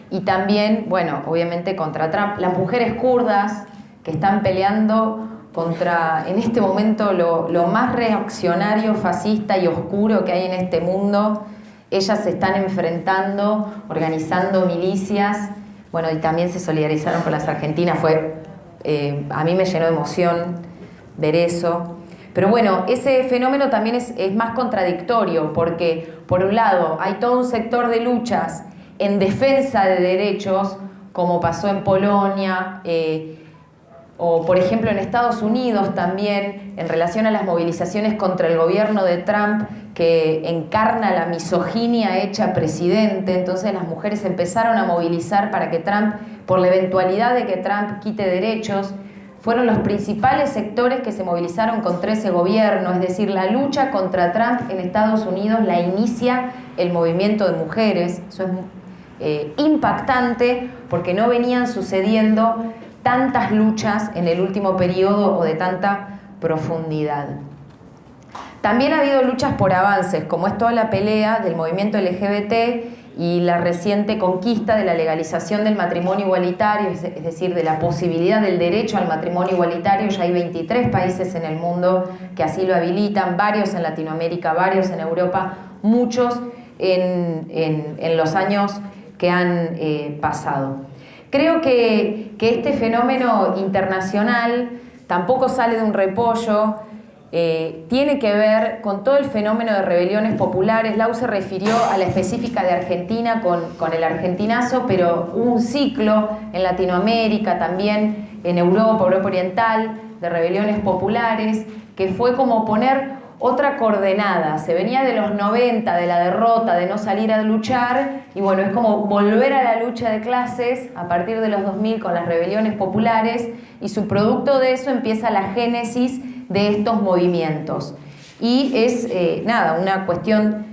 Y también, bueno, obviamente contra Trump. Las mujeres kurdas que están peleando contra, en este momento, lo más reaccionario, fascista y oscuro que hay en este mundo, ellas se están enfrentando, organizando milicias, bueno, y también se solidarizaron con las argentinas. A mí me llenó de emoción ver eso. Pero bueno, ese fenómeno también es más contradictorio, porque por un lado hay todo un sector de luchas en defensa de derechos, como pasó en Polonia, o por ejemplo en Estados Unidos también, en relación a las movilizaciones contra el gobierno de Trump, que encarna la misoginia hecha presidente. Entonces las mujeres empezaron a movilizar para que Trump, por la eventualidad de que Trump quite derechos, fueron los principales sectores que se movilizaron contra ese gobierno. Es decir, la lucha contra Trump en Estados Unidos la inicia el movimiento de mujeres. Eso es impactante, porque no venían sucediendo tantas luchas en el último periodo o de tanta profundidad. También ha habido luchas por avances, como es toda la pelea del movimiento LGBT y la reciente conquista de la legalización del matrimonio igualitario, es decir, de la posibilidad del derecho al matrimonio igualitario. Ya hay 23 países en el mundo que así lo habilitan, varios en Latinoamérica, varios en Europa, muchos en los años que han pasado. Creo que este fenómeno internacional tampoco sale de un repollo, tiene que ver con todo el fenómeno de rebeliones populares. Lau se refirió a la específica de Argentina con el argentinazo, pero hubo un ciclo en Latinoamérica, también en Europa Oriental, de rebeliones populares, que fue como poner otra coordenada. Se venía de los 90, de la derrota, de no salir a luchar, y bueno, es como volver a la lucha de clases a partir de los 2000 con las rebeliones populares, y su producto de eso empieza la génesis de estos movimientos. Y es, una cuestión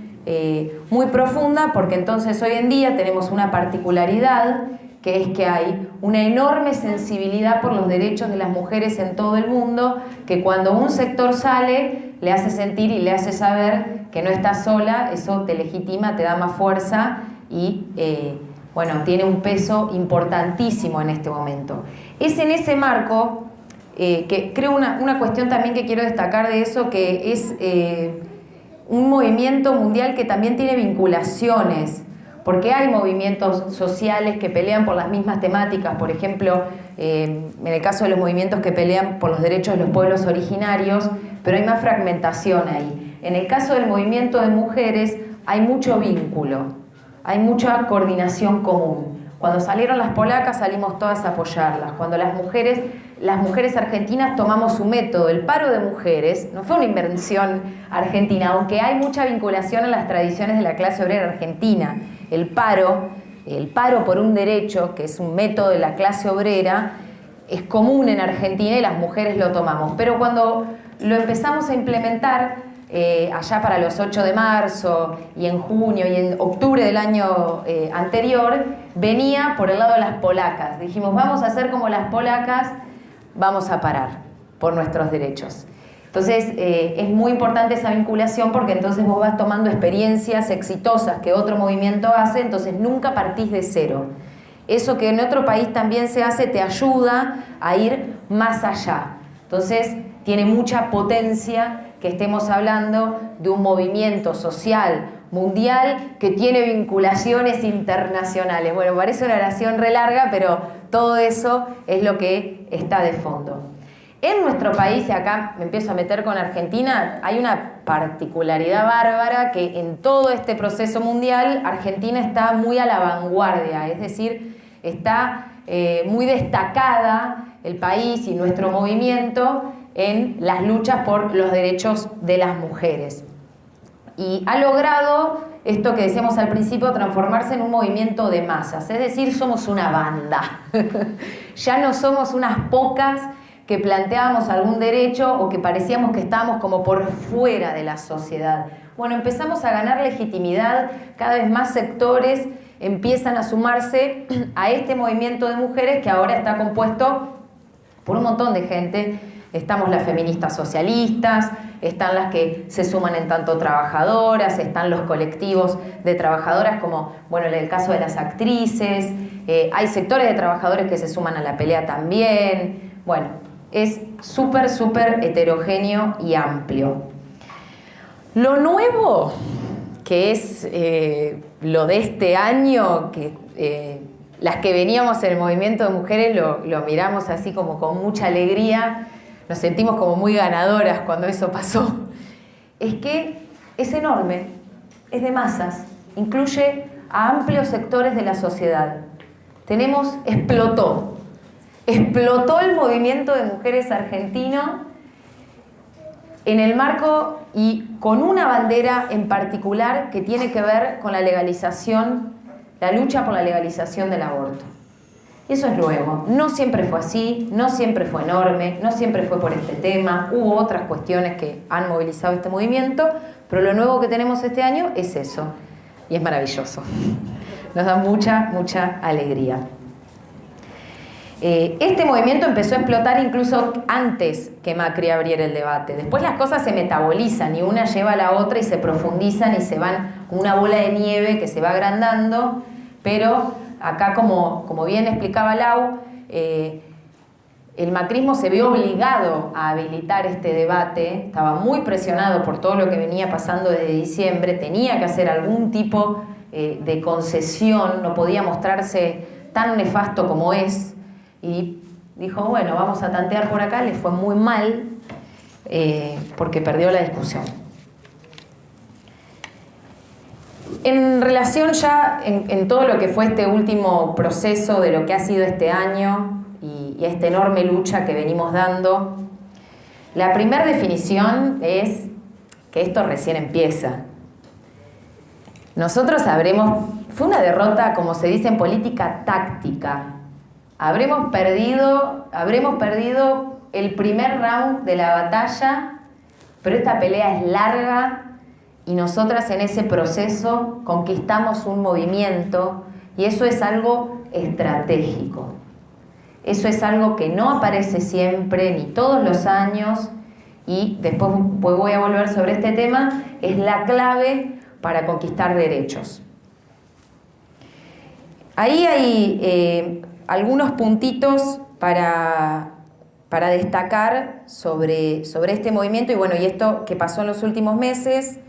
muy profunda, porque entonces hoy en día tenemos una particularidad, que es que hay una enorme sensibilidad por los derechos de las mujeres en todo el mundo, que cuando un sector sale, le hace sentir y le hace saber que no está sola. Eso te legitima, te da más fuerza y, tiene un peso importantísimo en este momento. Es en ese marco que creo una cuestión también que quiero destacar de eso, que es un movimiento mundial que también tiene vinculaciones, porque hay movimientos sociales que pelean por las mismas temáticas. Por ejemplo, en el caso de los movimientos que pelean por los derechos de los pueblos originarios, pero hay más fragmentación ahí. En el caso del movimiento de mujeres hay mucho vínculo, hay mucha coordinación común. Cuando salieron las polacas salimos todas a apoyarlas. Cuando las mujeres argentinas tomamos su método, el paro de mujeres, no fue una invención argentina, aunque hay mucha vinculación a las tradiciones de la clase obrera argentina. El paro por un derecho, que es un método de la clase obrera, es común en Argentina y las mujeres lo tomamos. Pero cuando lo empezamos a implementar, allá para los 8 de marzo y en junio y en octubre del año anterior, venía por el lado de las polacas. Dijimos, vamos a hacer como las polacas, vamos a parar por nuestros derechos. Entonces es muy importante esa vinculación, porque entonces vos vas tomando experiencias exitosas que otro movimiento hace, entonces nunca partís de cero. Eso que en otro país también se hace te ayuda a ir más allá. Entonces tiene mucha potencia que estemos hablando de un movimiento social mundial que tiene vinculaciones internacionales. Bueno, parece una oración re larga, pero todo eso es lo que está de fondo. En nuestro país, y acá me empiezo a meter con Argentina, hay una particularidad bárbara, que en todo este proceso mundial Argentina está muy a la vanguardia, es decir, está muy destacada el país y nuestro movimiento en las luchas por los derechos de las mujeres. Y ha logrado esto que decíamos al principio, transformarse en un movimiento de masas, es decir, somos una banda. Ya no somos unas pocas que planteábamos algún derecho o que parecíamos que estábamos como por fuera de la sociedad. Bueno, empezamos a ganar legitimidad, cada vez más sectores empiezan a sumarse a este movimiento de mujeres que ahora está compuesto por un montón de gente. Estamos las feministas socialistas, están las que se suman en tanto trabajadoras, están los colectivos de trabajadoras como, bueno, en el caso de las actrices, hay sectores de trabajadores que se suman a la pelea también. Bueno, es súper, súper heterogéneo y amplio. Lo nuevo, que es lo de este año, que las que veníamos en el movimiento de mujeres lo miramos así como con mucha alegría, nos sentimos como muy ganadoras cuando eso pasó, es que es enorme, es de masas, incluye a amplios sectores de la sociedad. Explotó el movimiento de mujeres argentino en el marco y con una bandera en particular que tiene que ver con la legalización, la lucha por la legalización del aborto. Y eso es nuevo. No siempre fue así, no siempre fue enorme, no siempre fue por este tema. Hubo otras cuestiones que han movilizado este movimiento, pero lo nuevo que tenemos este año es eso. Y es maravilloso. Nos da mucha, mucha alegría. Este movimiento empezó a explotar incluso antes que Macri abriera el debate. Después las cosas se metabolizan y una lleva a la otra y se profundizan y se van como una bola de nieve que se va agrandando, pero acá, como bien explicaba Lau, el macrismo se vio obligado a habilitar este debate, estaba muy presionado por todo lo que venía pasando desde diciembre, tenía que hacer algún tipo de concesión, no podía mostrarse tan nefasto como es, y dijo, bueno, vamos a tantear por acá, le fue muy mal, porque perdió la discusión. En relación ya en todo lo que fue este último proceso de lo que ha sido este año y esta enorme lucha que venimos dando, la primera definición es que esto recién empieza. Nosotros fue una derrota, como se dice en política, táctica. Habremos perdido el primer round de la batalla, pero esta pelea es larga. Y nosotras en ese proceso conquistamos un movimiento y eso es algo estratégico. Eso es algo que no aparece siempre ni todos los años y después voy a volver sobre este tema, es la clave para conquistar derechos. Ahí hay algunos puntitos para destacar sobre este movimiento y bueno, y esto que pasó en los últimos meses.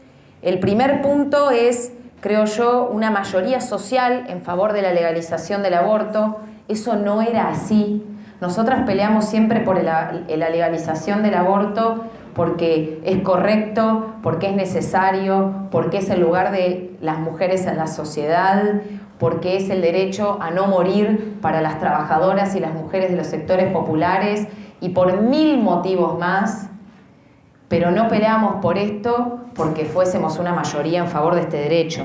El primer punto es, creo yo, una mayoría social en favor de la legalización del aborto. Eso no era así. Nosotras peleamos siempre por la legalización del aborto porque es correcto, porque es necesario, porque es el lugar de las mujeres en la sociedad, porque es el derecho a no morir para las trabajadoras y las mujeres de los sectores populares y por 1000 motivos más. Pero no peleamos por esto porque fuésemos una mayoría en favor de este derecho.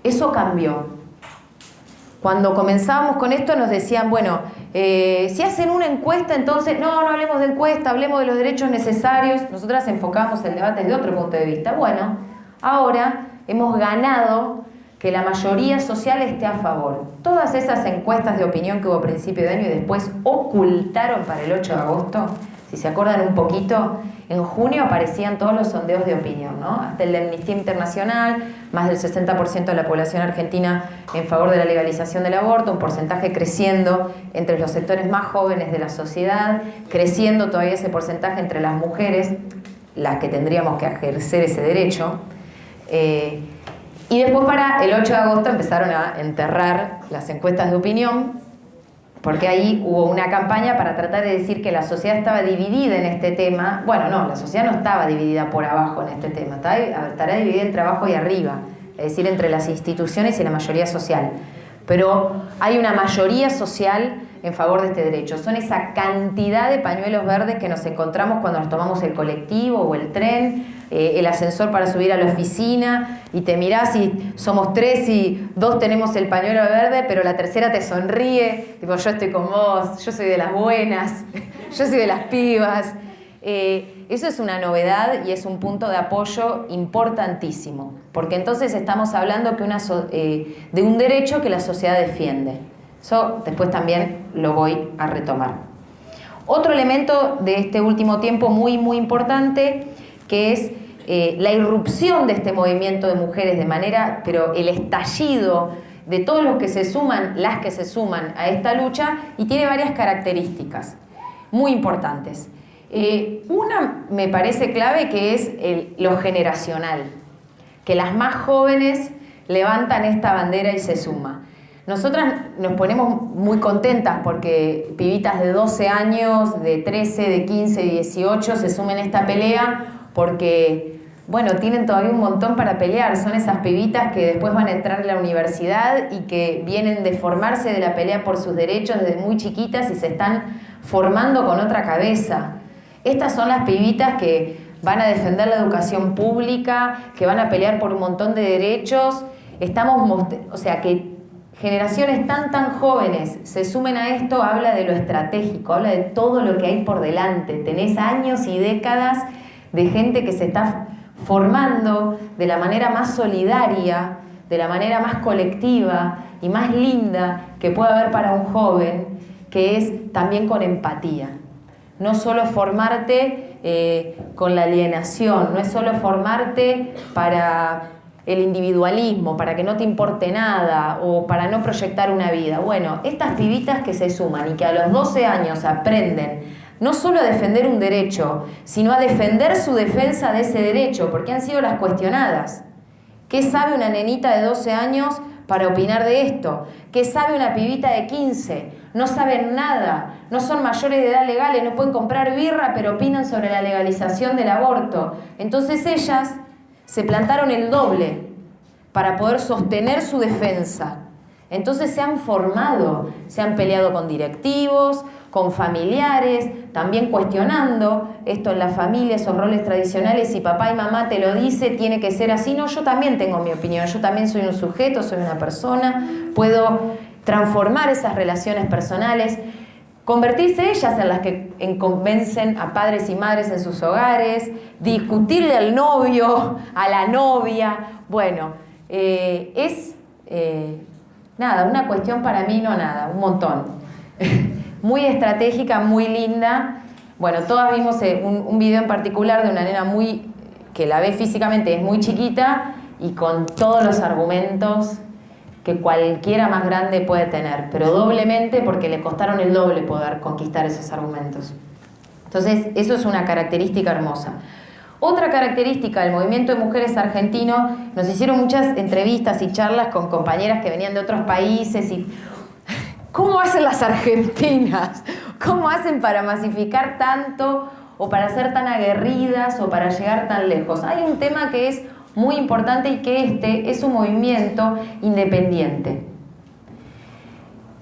Eso cambió. Cuando comenzábamos con esto nos decían, bueno, si hacen una encuesta, entonces, no hablemos de encuesta, hablemos de los derechos necesarios. Nosotras enfocamos el debate desde otro punto de vista. Bueno, ahora hemos ganado que la mayoría social esté a favor. Todas esas encuestas de opinión que hubo a principio de año y después ocultaron para el 8 de agosto, si se acuerdan un poquito, en junio aparecían todos los sondeos de opinión, ¿no? Hasta el de Amnistía Internacional, más del 60% de la población argentina en favor de la legalización del aborto, un porcentaje creciendo entre los sectores más jóvenes de la sociedad, creciendo todavía ese porcentaje entre las mujeres, las que tendríamos que ejercer ese derecho. Y después para el 8 de agosto empezaron a enterrar las encuestas de opinión, porque ahí hubo una campaña para tratar de decir que la sociedad estaba dividida en este tema. Bueno, no, la sociedad no estaba dividida por abajo en este tema, estará dividida entre abajo y arriba, es decir, entre las instituciones y la mayoría social. pero hay una mayoría social en favor de este derecho. Son esa cantidad de pañuelos verdes que nos encontramos cuando nos tomamos el colectivo o el tren, el ascensor para subir a la oficina, y te mirás y somos 3 y 2 tenemos el pañuelo verde, pero la tercera te sonríe, tipo, yo estoy con vos, yo soy de las buenas, yo soy de las pibas. Eso es una novedad y es un punto de apoyo importantísimo, porque entonces estamos hablando de un derecho que la sociedad defiende. Eso después también lo voy a retomar. Otro elemento de este último tiempo muy, muy importante, que es la irrupción de este movimiento de mujeres pero el estallido de todos los que se suman, las que se suman a esta lucha, y tiene varias características muy importantes. Una me parece clave, que es lo generacional, que las más jóvenes levantan esta bandera y se suman. Nosotras nos ponemos muy contentas porque pibitas de 12 años, de 13, de 15, de 18 se sumen a esta pelea porque, bueno, tienen todavía un montón para pelear. Son esas pibitas que después van a entrar a la universidad y que vienen de formarse de la pelea por sus derechos desde muy chiquitas y se están formando con otra cabeza. Estas son las pibitas que van a defender la educación pública, que van a pelear por un montón de derechos. Que generaciones tan jóvenes se sumen a esto, habla de lo estratégico, habla de todo lo que hay por delante. Tenés años y décadas de gente que se está formando de la manera más solidaria, de la manera más colectiva y más linda que puede haber para un joven, que es también con empatía. No solo formarte con la alienación, no es solo formarte para el individualismo, para que no te importe nada o para no proyectar una vida. Bueno, estas pibitas que se suman y que a los 12 años aprenden no solo a defender un derecho, sino a defender su defensa de ese derecho, porque han sido las cuestionadas. ¿Qué sabe una nenita de 12 años para opinar de esto? ¿Qué sabe una pibita de 15? No saben nada, no son mayores de edad legales, no pueden comprar birra, pero opinan sobre la legalización del aborto. Entonces ellas se plantaron el doble para poder sostener su defensa. Entonces se han formado, se han peleado con directivos, con familiares, también cuestionando esto en la familia, esos roles tradicionales. Si papá y mamá te lo dice, tiene que ser así. No, yo también tengo mi opinión, yo también soy un sujeto, soy una persona, puedo transformar esas relaciones personales, convertirse ellas en las que convencen a padres y madres en sus hogares, discutirle al novio, a la novia. Bueno, una cuestión para mí, un montón. Muy estratégica, muy linda. Bueno, todas vimos un video en particular de una nena que la ve físicamente, es muy chiquita y con todos los argumentos que cualquiera más grande puede tener, pero doblemente porque le costaron el doble poder conquistar esos argumentos. Entonces, eso es una característica hermosa. Otra característica del movimiento de mujeres argentino, nos hicieron muchas entrevistas y charlas con compañeras que venían de otros países y ¿cómo hacen las argentinas? ¿Cómo hacen para masificar tanto o para ser tan aguerridas o para llegar tan lejos? Hay un tema que es muy importante y que es un movimiento independiente.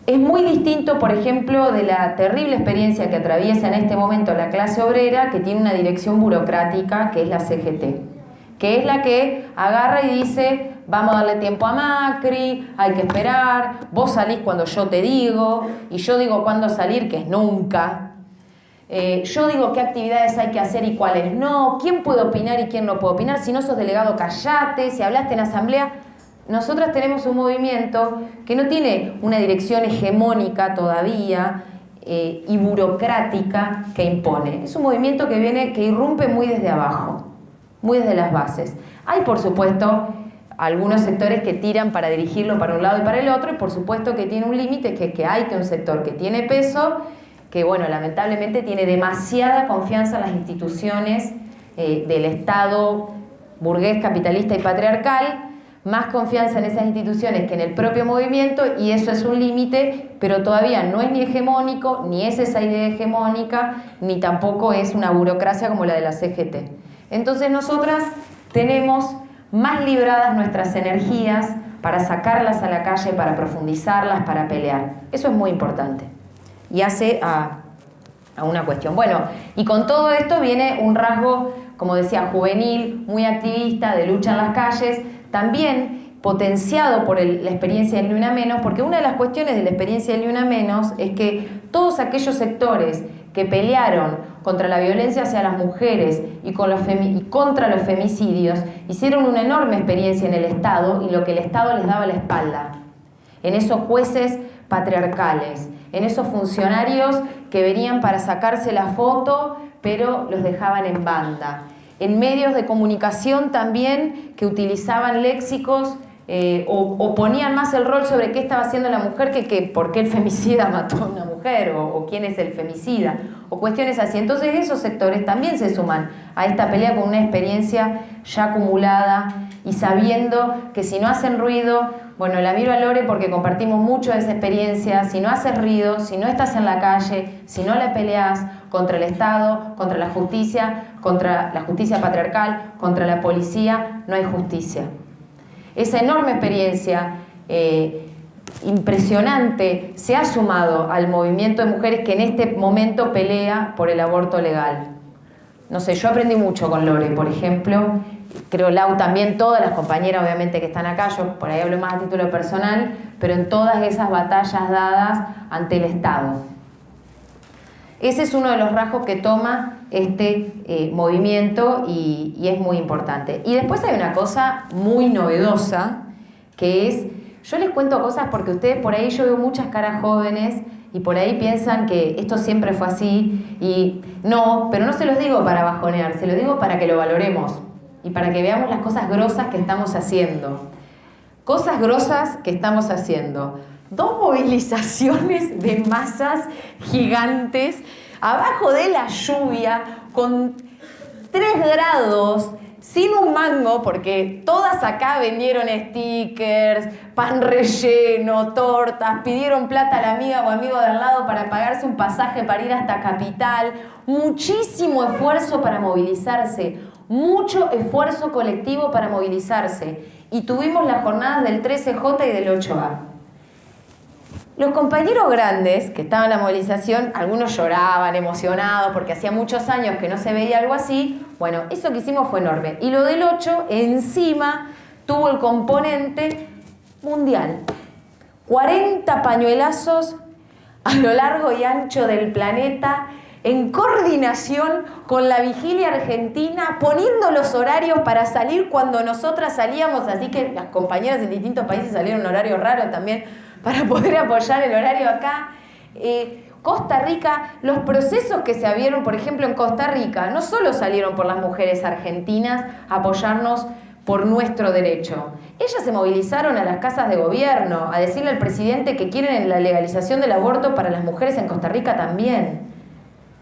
Es muy distinto, por ejemplo, de la terrible experiencia que atraviesa en este momento la clase obrera, que tiene una dirección burocrática, que es la CGT, que es la que agarra y dice: vamos a darle tiempo a Macri, hay que esperar, vos salís cuando yo te digo, y yo digo cuándo salir, que es nunca. Yo digo qué actividades hay que hacer y cuáles no, quién puede opinar y quién no puede opinar, si no sos delegado callate, si hablaste en asamblea. Nosotras tenemos un movimiento que no tiene una dirección hegemónica todavía y burocrática que impone. Es un movimiento que irrumpe muy desde abajo, muy desde las bases. Hay, por supuesto, algunos sectores que tiran para dirigirlo para un lado y para el otro, y por supuesto que tiene un límite, que hay un sector que tiene peso, que bueno, lamentablemente tiene demasiada confianza en las instituciones del Estado burgués, capitalista y patriarcal, más confianza en esas instituciones que en el propio movimiento, y eso es un límite, pero todavía no es ni hegemónico, ni es esa idea hegemónica, ni tampoco es una burocracia como la de la CGT. Entonces nosotras tenemos más libradas nuestras energías para sacarlas a la calle, para profundizarlas, para pelear. Eso es muy importante. Y hace a una cuestión. Bueno, y con todo esto viene un rasgo, como decía, juvenil, muy activista, de lucha en las calles, también potenciado por la experiencia del Ni Una Menos, porque una de las cuestiones de la experiencia del Ni Una Menos es que todos aquellos sectores que pelearon contra la violencia hacia las mujeres y contra los femicidios, hicieron una enorme experiencia en el Estado y lo que el Estado les daba la espalda. En esos jueces patriarcales, en esos funcionarios que venían para sacarse la foto, pero los dejaban en banda. En medios de comunicación también que utilizaban léxicos o ponían más el rol sobre qué estaba haciendo la mujer que por qué el femicida mató a una mujer o quién es el femicida o cuestiones así. Entonces esos sectores también se suman a esta pelea con una experiencia ya acumulada y sabiendo que si no hacen ruido, bueno, la miro a Lore porque compartimos mucho de esa experiencia, si no haces ruido, si no estás en la calle, si no la peleas contra el Estado, contra la justicia patriarcal, contra la policía, no hay justicia. Esa enorme experiencia impresionante se ha sumado al movimiento de mujeres que en este momento pelea por el aborto legal. No sé, yo aprendí mucho con Lore, por ejemplo, creo Lau también, todas las compañeras obviamente que están acá, yo por ahí hablo más a título personal, pero en todas esas batallas dadas ante el Estado. Ese es uno de los rasgos que toma este movimiento y es muy importante. Y después hay una cosa muy novedosa, que es, yo les cuento cosas porque ustedes por ahí, yo veo muchas caras jóvenes y por ahí piensan que esto siempre fue así y no, pero no se los digo para bajonear, se los digo para que lo valoremos y para que veamos las cosas grosas que estamos haciendo. Cosas grosas que estamos haciendo. 2 movilizaciones de masas gigantes abajo de la lluvia con 3 grados, sin un mango, porque todas acá vendieron stickers, pan relleno, tortas, pidieron plata a la amiga o amigo de al lado para pagarse un pasaje para ir hasta Capital. Muchísimo esfuerzo para movilizarse, mucho esfuerzo colectivo para movilizarse. Y tuvimos las jornadas del 13J y del 8A. Los compañeros grandes que estaban en la movilización, algunos lloraban emocionados porque hacía muchos años que no se veía algo así. Bueno, eso que hicimos fue enorme. Y lo del 8 encima tuvo el componente mundial. 40 pañuelazos a lo largo y ancho del planeta en coordinación con la Vigilia Argentina, poniendo los horarios para salir cuando nosotras salíamos, así que las compañeras en distintos países salieron en horarios raros también para poder apoyar el horario acá. Costa Rica, los procesos que se abrieron, por ejemplo, en Costa Rica, no solo salieron por las mujeres argentinas a apoyarnos por nuestro derecho. Ellas se movilizaron a las casas de gobierno a decirle al presidente que quieren la legalización del aborto para las mujeres en Costa Rica también.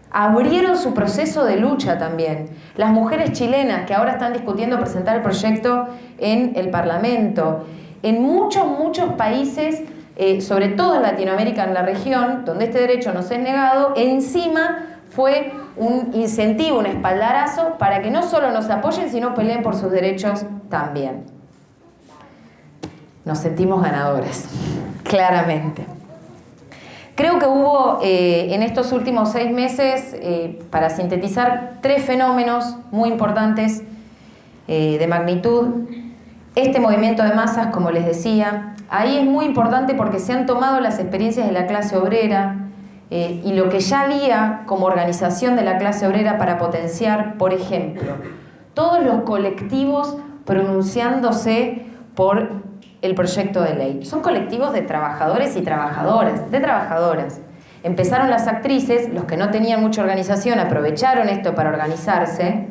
Abrieron su proceso de lucha también. Las mujeres chilenas que ahora están discutiendo presentar el proyecto en el Parlamento. En muchos países, sobre todo en Latinoamérica, en la región, donde este derecho nos es negado, encima fue un incentivo, un espaldarazo para que no solo nos apoyen, sino peleen por sus derechos también. Nos sentimos ganadores, claramente. Creo que hubo en estos últimos 6 meses, para sintetizar, 3 fenómenos muy importantes de magnitud. Este movimiento de masas, como les decía, ahí es muy importante porque se han tomado las experiencias de la clase obrera y lo que ya había como organización de la clase obrera para potenciar, por ejemplo, todos los colectivos pronunciándose por el proyecto de ley. Son colectivos de trabajadores y trabajadoras, de trabajadoras. Empezaron las actrices, los que no tenían mucha organización aprovecharon esto para organizarse,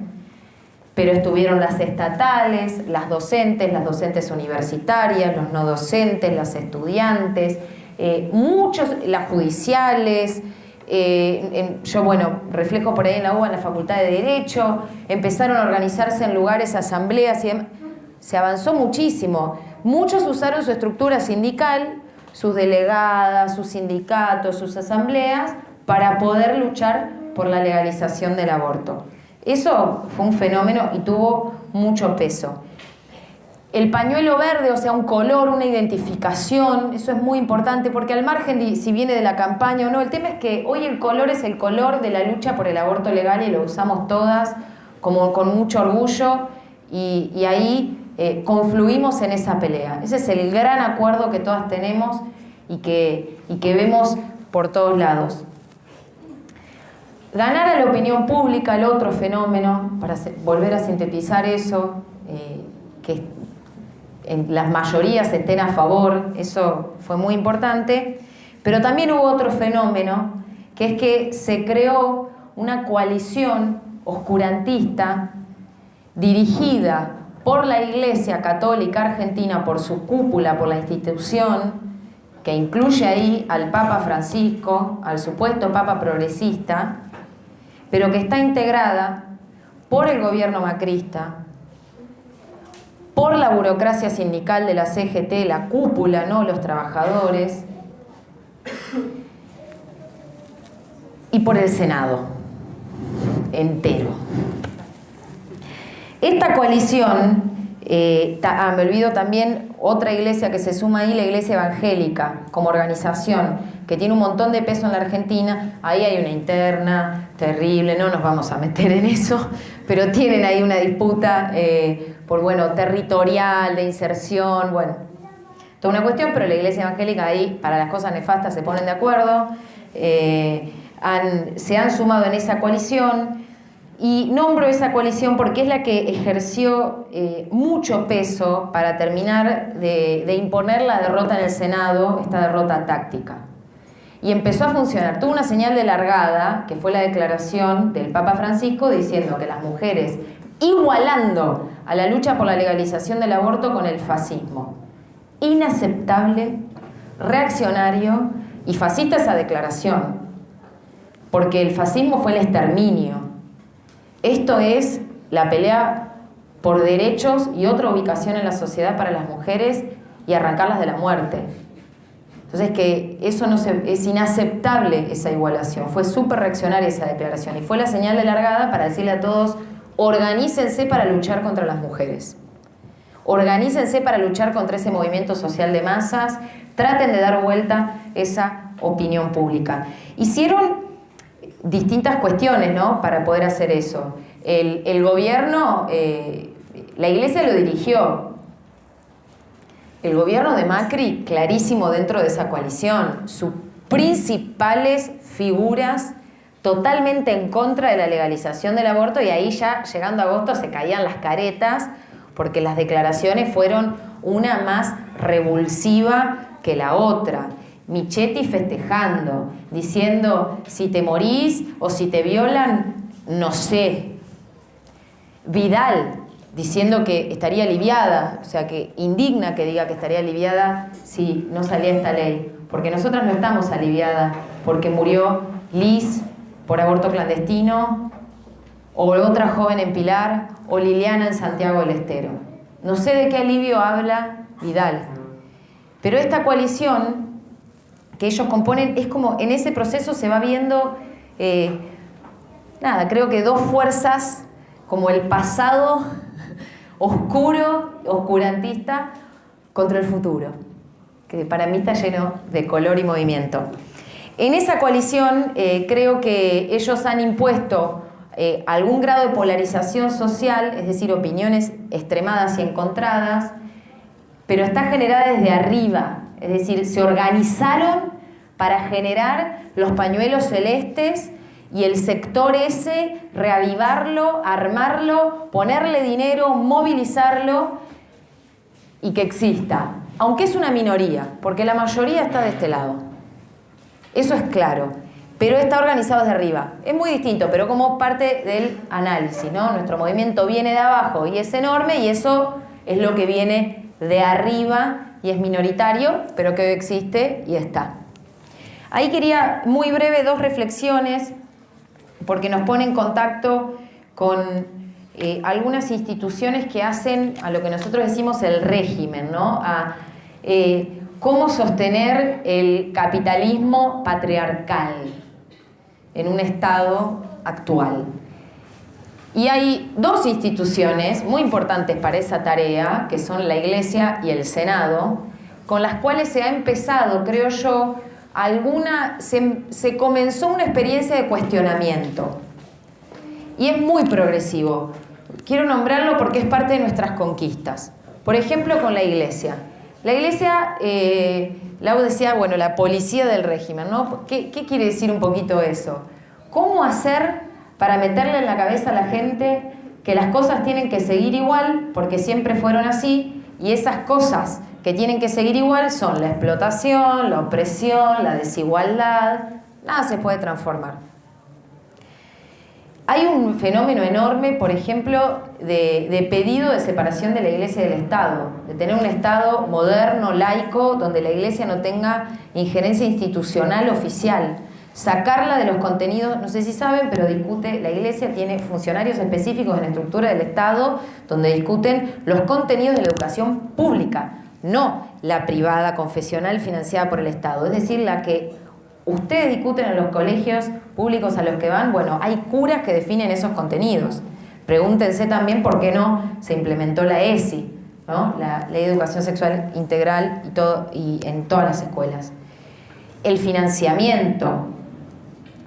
pero estuvieron las estatales, las docentes universitarias, los no docentes, las estudiantes, muchos, las judiciales. Yo, bueno, reflejo por ahí en la UBA, en la Facultad de Derecho, empezaron a organizarse en lugares, asambleas y demás. Se avanzó muchísimo. Muchos usaron su estructura sindical, sus delegadas, sus sindicatos, sus asambleas, para poder luchar por la legalización del aborto. Eso fue un fenómeno y tuvo mucho peso. El pañuelo verde, o sea, un color, una identificación, eso es muy importante, porque al margen de si viene de la campaña o no, el tema es que hoy el color es el color de la lucha por el aborto legal y lo usamos todas como con mucho orgullo y ahí confluimos en esa pelea. Ese es el gran acuerdo que todas tenemos y que vemos por todos lados. Ganar a la opinión pública, el otro fenómeno, para volver a sintetizar eso, que en las mayorías estén a favor, eso fue muy importante, pero también hubo otro fenómeno, que es que se creó una coalición oscurantista dirigida por la Iglesia Católica Argentina, por su cúpula, por la institución, que incluye ahí al Papa Francisco, al supuesto Papa progresista, pero que está integrada por el gobierno macrista, por la burocracia sindical de la CGT, la cúpula, ¿no?, los trabajadores, y por el Senado entero. Esta coalición, me olvido también otra iglesia que se suma ahí, la Iglesia Evangélica, como organización, que tiene un montón de peso en la Argentina. Ahí hay una interna terrible, no nos vamos a meter en eso, pero tienen ahí una disputa territorial, de inserción, toda una cuestión, pero la Iglesia Evangélica ahí, para las cosas nefastas, se ponen de acuerdo, se han sumado en esa coalición, y nombro esa coalición porque es la que ejerció mucho peso para terminar de imponer la derrota en el Senado, esta derrota táctica. Y empezó a funcionar. Tuvo una señal de largada, que fue la declaración del Papa Francisco diciendo que las mujeres, igualando a la lucha por la legalización del aborto con el fascismo. Inaceptable, reaccionario y fascista esa declaración, porque el fascismo fue el exterminio. Esto es la pelea por derechos y otra ubicación en la sociedad para las mujeres y arrancarlas de la muerte. Entonces, que eso es inaceptable, esa igualación. Fue súper reaccionaria esa declaración y fue la señal de largada para decirle a todos: organícense para luchar contra las mujeres. Organícense para luchar contra ese movimiento social de masas. Traten de dar vuelta esa opinión pública. Hicieron distintas cuestiones, ¿no?, para poder hacer eso. El gobierno, la Iglesia lo dirigió. El gobierno de Macri, clarísimo dentro de esa coalición. Sus principales figuras totalmente en contra de la legalización del aborto, y ahí ya, llegando a agosto, se caían las caretas, porque las declaraciones fueron una más revulsiva que la otra. Michetti festejando, diciendo: si te morís o si te violan, no sé. Vidal diciendo que estaría aliviada, o sea, que indigna que diga que estaría aliviada si no salía esta ley, porque nosotras no estamos aliviadas porque murió Liz por aborto clandestino, o otra joven en Pilar, o Liliana en Santiago del Estero. No sé de qué alivio habla Vidal, pero esta coalición que ellos componen, es como en ese proceso se va viendo, creo que dos fuerzas, como el pasado oscuro, oscurantista, contra el futuro, que para mí está lleno de color y movimiento. En esa coalición creo que ellos han impuesto algún grado de polarización social, es decir, opiniones extremadas y encontradas, pero está generada desde arriba. Es decir, se organizaron para generar los pañuelos celestes y el sector ese, reavivarlo, armarlo, ponerle dinero, movilizarlo y que exista. Aunque es una minoría, porque la mayoría está de este lado. Eso es claro, pero está organizado desde arriba. Es muy distinto, pero como parte del análisis, ¿no? Nuestro movimiento viene de abajo y es enorme, y eso es lo que viene de arriba y es minoritario, pero que existe y está. Ahí quería, muy breve, dos reflexiones, porque nos pone en contacto con algunas instituciones que hacen a lo que nosotros decimos el régimen, ¿no? A cómo sostener el capitalismo patriarcal en un estado actual. Y hay dos instituciones muy importantes para esa tarea, que son la Iglesia y el Senado, con las cuales se ha empezado, creo yo, se comenzó una experiencia de cuestionamiento. Y es muy progresivo. Quiero nombrarlo porque es parte de nuestras conquistas. Por ejemplo, con la Iglesia. La Iglesia, Lau decía, bueno, la policía del régimen, ¿no? ¿Qué quiere decir un poquito eso? ¿Cómo hacer para meterle en la cabeza a la gente que las cosas tienen que seguir igual porque siempre fueron así, y esas cosas que tienen que seguir igual son la explotación, la opresión, la desigualdad? Nada se puede transformar. Hay un fenómeno enorme, por ejemplo, de pedido de separación de la Iglesia y del Estado, de tener un Estado moderno, laico, donde la Iglesia no tenga injerencia institucional oficial, sacarla de los contenidos. No sé si saben, pero la Iglesia tiene funcionarios específicos en la estructura del Estado donde discuten los contenidos de la educación pública, no la privada, confesional, financiada por el Estado, es decir, la que ustedes discuten en los colegios públicos a los que van. Bueno, hay curas que definen esos contenidos. Pregúntense también por qué no se implementó la ESI, ¿no? La Ley de Educación Sexual Integral y en todas las escuelas. El financiamiento,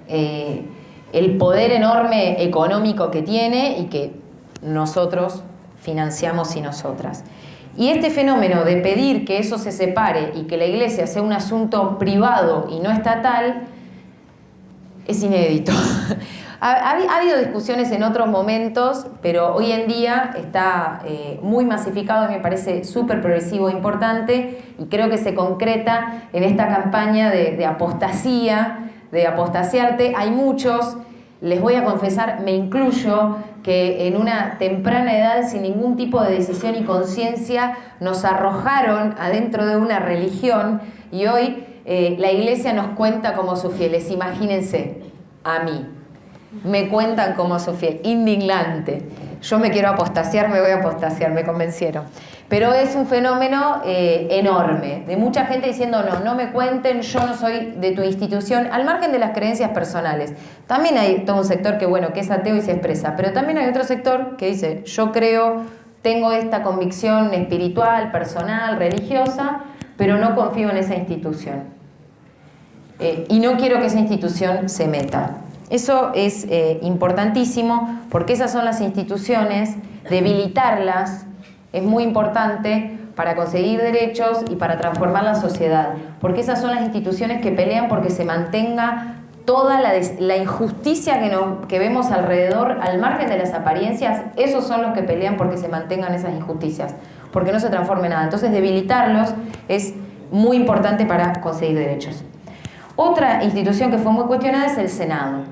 el poder enorme económico que tiene y que nosotros financiamos y nosotras. Y este fenómeno de pedir que eso se separe y que la Iglesia sea un asunto privado y no estatal es inédito. Ha habido discusiones en otros momentos, pero hoy en día está muy masificado y me parece súper progresivo e importante, y creo que se concreta en esta campaña de apostasía, de apostasiarte. Hay muchos, les voy a confesar, me incluyo, que en una temprana edad, sin ningún tipo de decisión y conciencia, nos arrojaron adentro de una religión, y hoy la Iglesia nos cuenta como sus fieles. Imagínense, a mí me cuentan como sus fieles. Indignante. Yo me quiero apostasiar, me voy a apostasiar, me convencieron. Pero es un fenómeno enorme, de mucha gente diciendo no me cuenten, yo no soy de tu institución, al margen de las creencias personales. También hay todo un sector que es ateo y se expresa, pero también hay otro sector que dice, yo creo, tengo esta convicción espiritual, personal, religiosa, pero no confío en esa institución. Y no quiero que esa institución se meta. Eso es importantísimo, porque esas son las instituciones, debilitarlas es muy importante para conseguir derechos y para transformar la sociedad, porque esas son las instituciones que pelean porque se mantenga toda la injusticia que vemos alrededor, al margen de las apariencias. Esos son los que pelean porque se mantengan esas injusticias, porque no se transforme nada. Entonces, debilitarlos es muy importante para conseguir derechos. Otra institución que fue muy cuestionada es el Senado.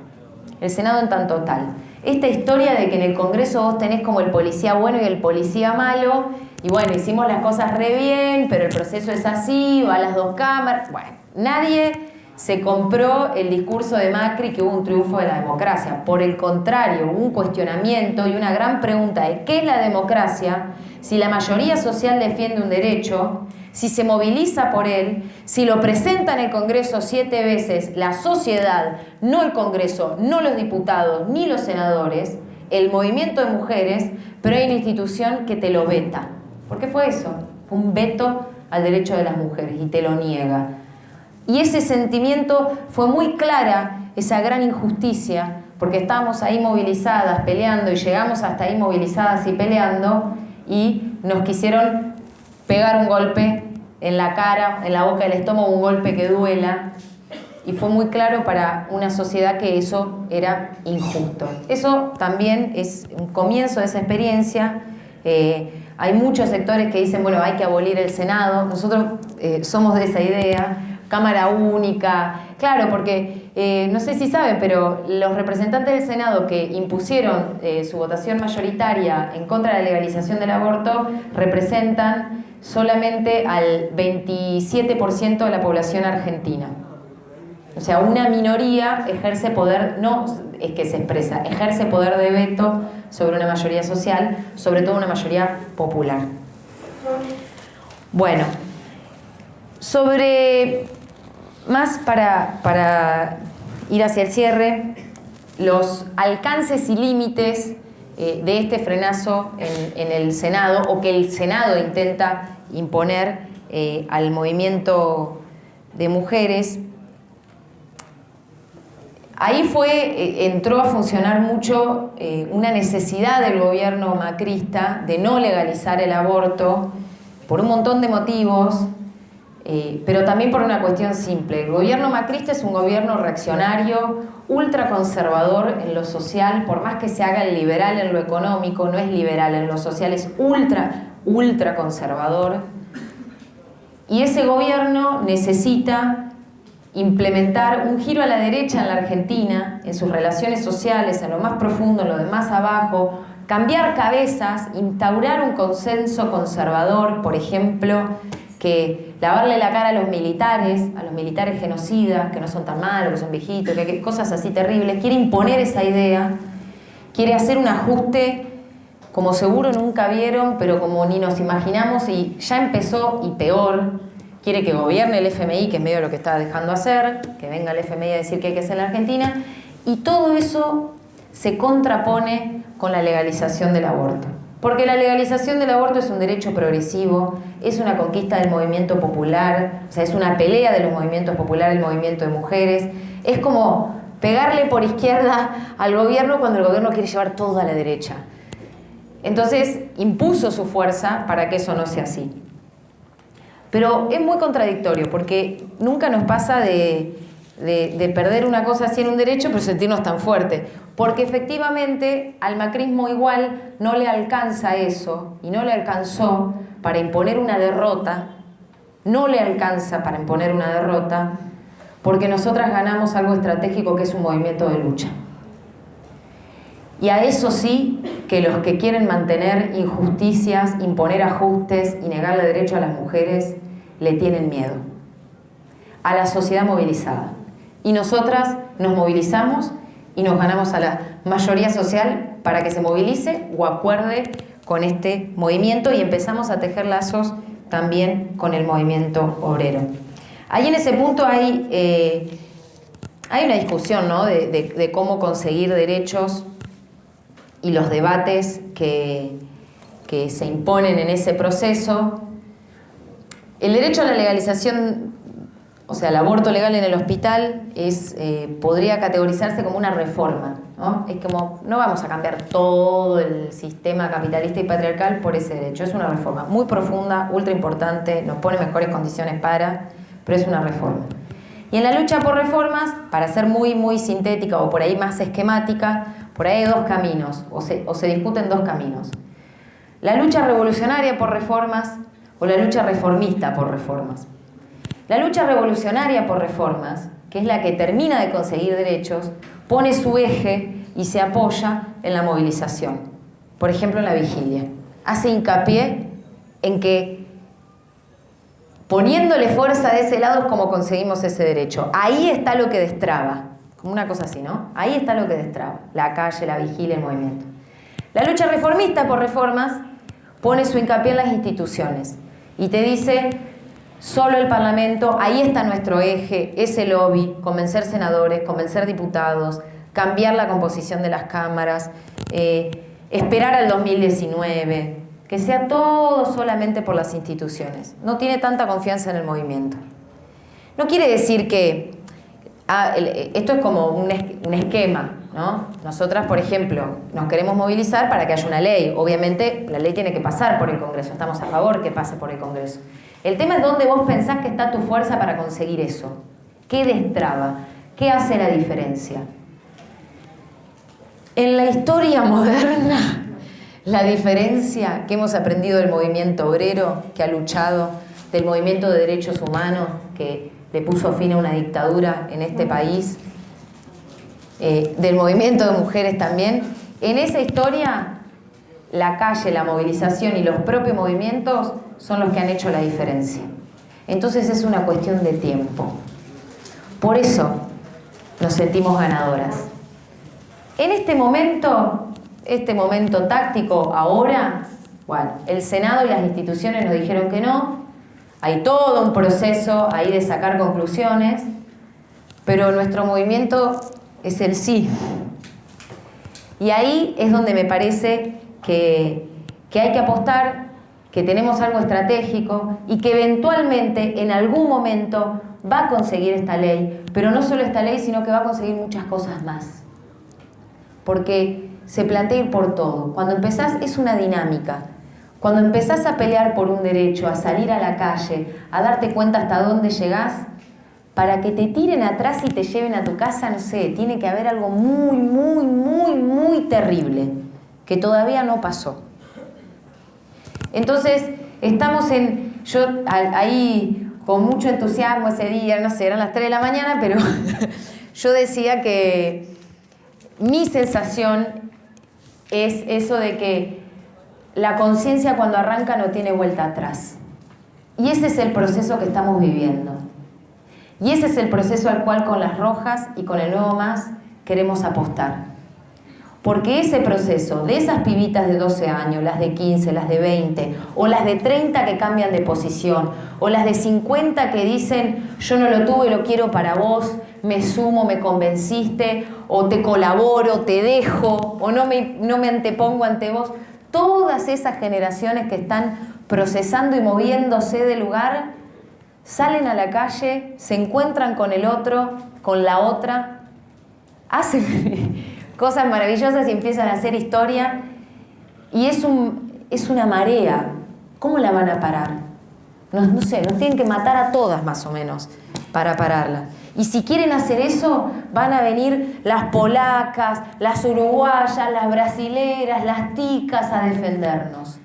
El Senado en tanto tal. Esta historia de que en el Congreso vos tenés como el policía bueno y el policía malo, y bueno, hicimos las cosas re bien, pero el proceso es así, va a las dos cámaras. Bueno, nadie se compró el discurso de Macri que hubo un triunfo de la democracia. Por el contrario, hubo un cuestionamiento y una gran pregunta de qué es la democracia, si la mayoría social defiende un derecho, si se moviliza por él, si lo presenta en el Congreso 7 veces la sociedad, no el Congreso, no los diputados, ni los senadores, el movimiento de mujeres, pero hay una institución que te lo veta. ¿Por qué fue eso? Fue un veto al derecho de las mujeres y te lo niega. Y ese sentimiento fue muy clara, esa gran injusticia, porque estábamos ahí movilizadas, peleando, y llegamos hasta ahí movilizadas y peleando, y nos quisieron pegar un golpe en la cara, en la boca, del estómago, un golpe que duela, y fue muy claro para una sociedad que eso era injusto. Eso también es un comienzo de esa experiencia. Hay muchos sectores que dicen, bueno, hay que abolir el Senado. Nosotros somos de esa idea. Cámara única, claro, porque no sé si saben, pero los representantes del Senado que impusieron su votación mayoritaria en contra de la legalización del aborto representan solamente al 27% de la población argentina. O sea, una minoría ejerce poder, no es que se expresa, ejerce poder de veto sobre una mayoría social, sobre todo una mayoría popular. Bueno, más para ir hacia el cierre, los alcances y límites de este frenazo en el Senado, o que el Senado intenta imponer al movimiento de mujeres. Ahí entró a funcionar mucho una necesidad del gobierno macrista de no legalizar el aborto por un montón de motivos, pero también por una cuestión simple. El gobierno macrista es un gobierno reaccionario, ultraconservador en lo social, por más que se haga el liberal en lo económico, no es liberal en lo social, es ultraconservador. Y ese gobierno necesita implementar un giro a la derecha en la Argentina, en sus relaciones sociales, en lo más profundo, en lo de más abajo, cambiar cabezas, instaurar un consenso conservador, por ejemplo, que lavarle la cara a los militares genocidas, que no son tan malos, que son viejitos, que cosas así terribles. Quiere imponer esa idea, quiere hacer un ajuste como seguro nunca vieron, pero como ni nos imaginamos, y ya empezó y peor. Quiere que gobierne el FMI, que es medio lo que está dejando hacer, que venga el FMI a decir qué hay que hacer en la Argentina, y todo eso se contrapone con la legalización del aborto. Porque la legalización del aborto es un derecho progresivo, es una conquista del movimiento popular, o sea, es una pelea de los movimientos populares, el movimiento de mujeres. Es como pegarle por izquierda al gobierno cuando el gobierno quiere llevar todo a la derecha. Entonces, impuso su fuerza para que eso no sea así. Pero es muy contradictorio, porque nunca nos pasa de perder una cosa así en un derecho, pero sentirnos tan fuerte. Porque efectivamente al macrismo igual no le alcanza eso, y no le alcanzó para imponer una derrota, porque nosotras ganamos algo estratégico que es un movimiento de lucha. Y a eso sí que los que quieren mantener injusticias, imponer ajustes y negarle derecho a las mujeres, le tienen miedo. A la sociedad movilizada. Y nosotras nos movilizamos y nos ganamos a la mayoría social para que se movilice o acuerde con este movimiento, y empezamos a tejer lazos también con el movimiento obrero. Ahí en ese punto hay una discusión, ¿no?, de cómo conseguir derechos y los debates que se imponen en ese proceso. El derecho a la legalización, o sea, el aborto legal en el hospital, podría categorizarse como una reforma, ¿no? Es como, no vamos a cambiar todo el sistema capitalista y patriarcal por ese derecho. Es una reforma muy profunda, ultra importante, nos pone mejores condiciones pero es una reforma. Y en la lucha por reformas, para ser muy, muy sintética o por ahí más esquemática, por ahí hay dos caminos, o se discuten dos caminos. La lucha revolucionaria por reformas o la lucha reformista por reformas. La lucha revolucionaria por reformas, que es la que termina de conseguir derechos, pone su eje y se apoya en la movilización. Por ejemplo, en la vigilia. Hace hincapié en que poniéndole fuerza de ese lado es como conseguimos ese derecho. Ahí está lo que destraba. Como una cosa así, ¿no? Ahí está lo que destraba. La calle, la vigilia, el movimiento. La lucha reformista por reformas pone su hincapié en las instituciones. Y te dice, solo el Parlamento, ahí está nuestro eje, ese lobby, convencer senadores, convencer diputados, cambiar la composición de las cámaras, esperar al 2019, que sea todo solamente por las instituciones. No tiene tanta confianza en el movimiento. No quiere decir que esto es como un esquema, ¿no? Nosotras, por ejemplo, nos queremos movilizar para que haya una ley. Obviamente, la ley tiene que pasar por el Congreso. Estamos a favor que pase por el Congreso. El tema es dónde vos pensás que está tu fuerza para conseguir eso. ¿Qué destraba? ¿Qué hace la diferencia? En la historia moderna, la diferencia que hemos aprendido del movimiento obrero, que ha luchado, del movimiento de derechos humanos, que le puso fin a una dictadura en este país, del movimiento de mujeres también. En esa historia, la calle, la movilización y los propios movimientos son los que han hecho la diferencia. Entonces es una cuestión de tiempo. Por eso nos sentimos ganadoras. En este momento táctico, ahora, bueno, el Senado y las instituciones nos dijeron que no. Hay todo un proceso ahí de sacar conclusiones, pero nuestro movimiento es el sí. Y ahí es donde me parece que hay que apostar, que tenemos algo estratégico y que eventualmente, en algún momento, va a conseguir esta ley, pero no solo esta ley, sino que va a conseguir muchas cosas más. Porque se plantea ir por todo. Cuando empezás, es una dinámica. Cuando empezás a pelear por un derecho, a salir a la calle, a darte cuenta hasta dónde llegás, para que te tiren atrás y te lleven a tu casa, no sé, tiene que haber algo muy, muy, muy, muy terrible, que todavía no pasó. Entonces, estamos yo ahí con mucho entusiasmo ese día, no sé, eran las 3 de la mañana, pero yo decía que mi sensación es eso de que la conciencia cuando arranca no tiene vuelta atrás. Y ese es el proceso que estamos viviendo. Y ese es el proceso al cual con las Rojas y con el Nuevo Más queremos apostar. Porque ese proceso de esas pibitas de 12 años, las de 15, las de 20, o las de 30 que cambian de posición, o las de 50 que dicen yo no lo tuve, lo quiero para vos, me sumo, me convenciste, o te colaboro, te dejo, o no me antepongo ante vos. Todas esas generaciones que están procesando y moviéndose de lugar, salen a la calle, se encuentran con el otro, con la otra, hacen cosas maravillosas y empiezan a hacer historia, y es una marea. ¿Cómo la van a parar? No sé, nos tienen que matar a todas más o menos para pararla. Y si quieren hacer eso, van a venir las polacas, las uruguayas, las brasileras, las ticas a defendernos.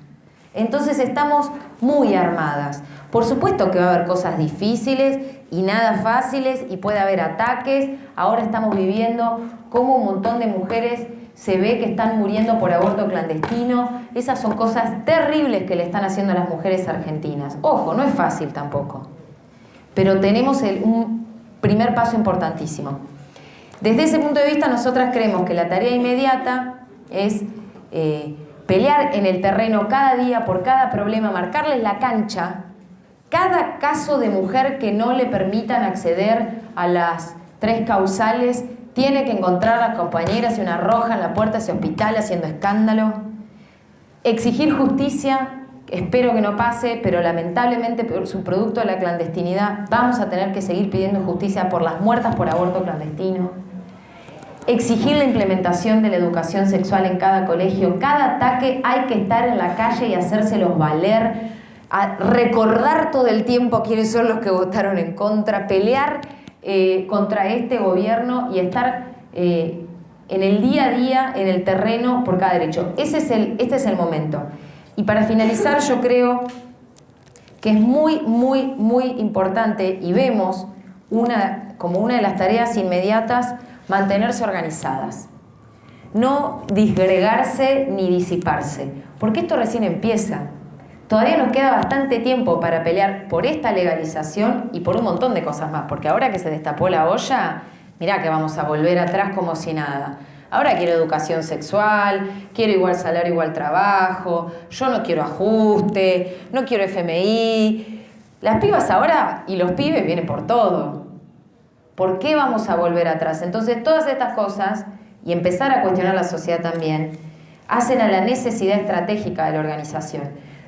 Entonces estamos muy armadas. Por supuesto que va a haber cosas difíciles y nada fáciles y puede haber ataques. Ahora estamos viviendo cómo un montón de mujeres se ve que están muriendo por aborto clandestino. Esas son cosas terribles que le están haciendo a las mujeres argentinas. Ojo, no es fácil tampoco. Pero tenemos un primer paso importantísimo. Desde ese punto de vista, nosotras creemos que la tarea inmediata es pelear en el terreno cada día por cada problema, marcarles la cancha. Cada caso de mujer que no le permitan acceder a las 3 causales tiene que encontrar a las compañeras y una roja en la puerta de ese hospital haciendo escándalo. Exigir justicia, espero que no pase, pero lamentablemente por su producto de la clandestinidad vamos a tener que seguir pidiendo justicia por las muertas por aborto clandestino. Exigir la implementación de la educación sexual en cada colegio. Cada ataque hay que estar en la calle y hacérselos valer, a recordar todo el tiempo quiénes son los que votaron en contra, pelear contra este gobierno y estar en el día a día, en el terreno, por cada derecho. Este es el momento. Y para finalizar, yo creo que es muy, muy, muy importante, y vemos como una de las tareas inmediatas, mantenerse organizadas. No disgregarse ni disiparse, porque esto recién empieza. Todavía nos queda bastante tiempo para pelear por esta legalización y por un montón de cosas más, porque ahora que se destapó la olla, mirá que vamos a volver atrás como si nada. Ahora quiero educación sexual, quiero igual salario, igual trabajo, yo no quiero ajuste, no quiero FMI. Las pibas ahora y los pibes vienen por todo. ¿Por qué vamos a volver atrás? Entonces, todas estas cosas, y empezar a cuestionar la sociedad también, hacen a la necesidad estratégica de la organización.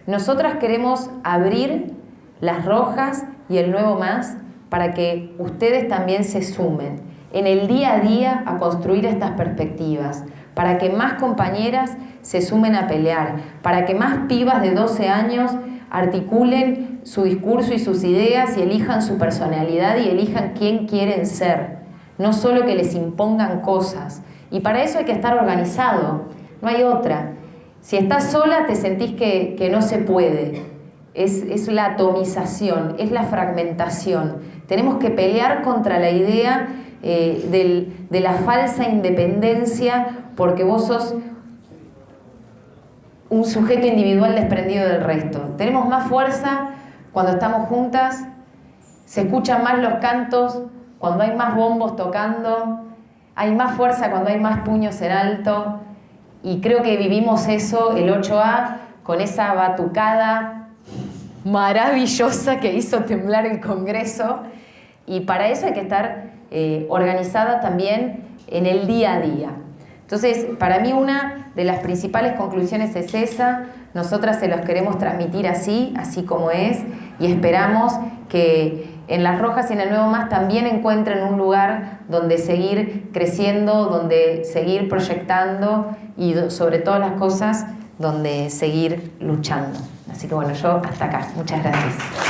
Nosotras queremos abrir las Rojas y el Nuevo Más para que ustedes también se sumen en el día a día a construir estas perspectivas, para que más compañeras se sumen a pelear, para que más pibas de 12 años articulen su discurso y sus ideas y elijan su personalidad y elijan quién quieren ser, no solo que les impongan cosas. Y para eso hay que estar organizado, no hay otra. Si estás sola te sentís que no se puede, es la atomización, es la fragmentación. Tenemos que pelear contra la idea de la falsa independencia porque vos sos un sujeto individual desprendido del resto. Tenemos más fuerza cuando estamos juntas, se escuchan más los cantos, cuando hay más bombos tocando, hay más fuerza cuando hay más puños en alto, y creo que vivimos eso, el 8A, con esa batucada maravillosa que hizo temblar el Congreso, y para eso hay que estar organizada también en el día a día. Entonces, para mí una de las principales conclusiones es esa. Nosotras se los queremos transmitir así como es, y esperamos que en Las Rojas y en el Nuevo Más también encuentren un lugar donde seguir creciendo, donde seguir proyectando y sobre todas las cosas, donde seguir luchando. Así que bueno, yo hasta acá. Muchas gracias.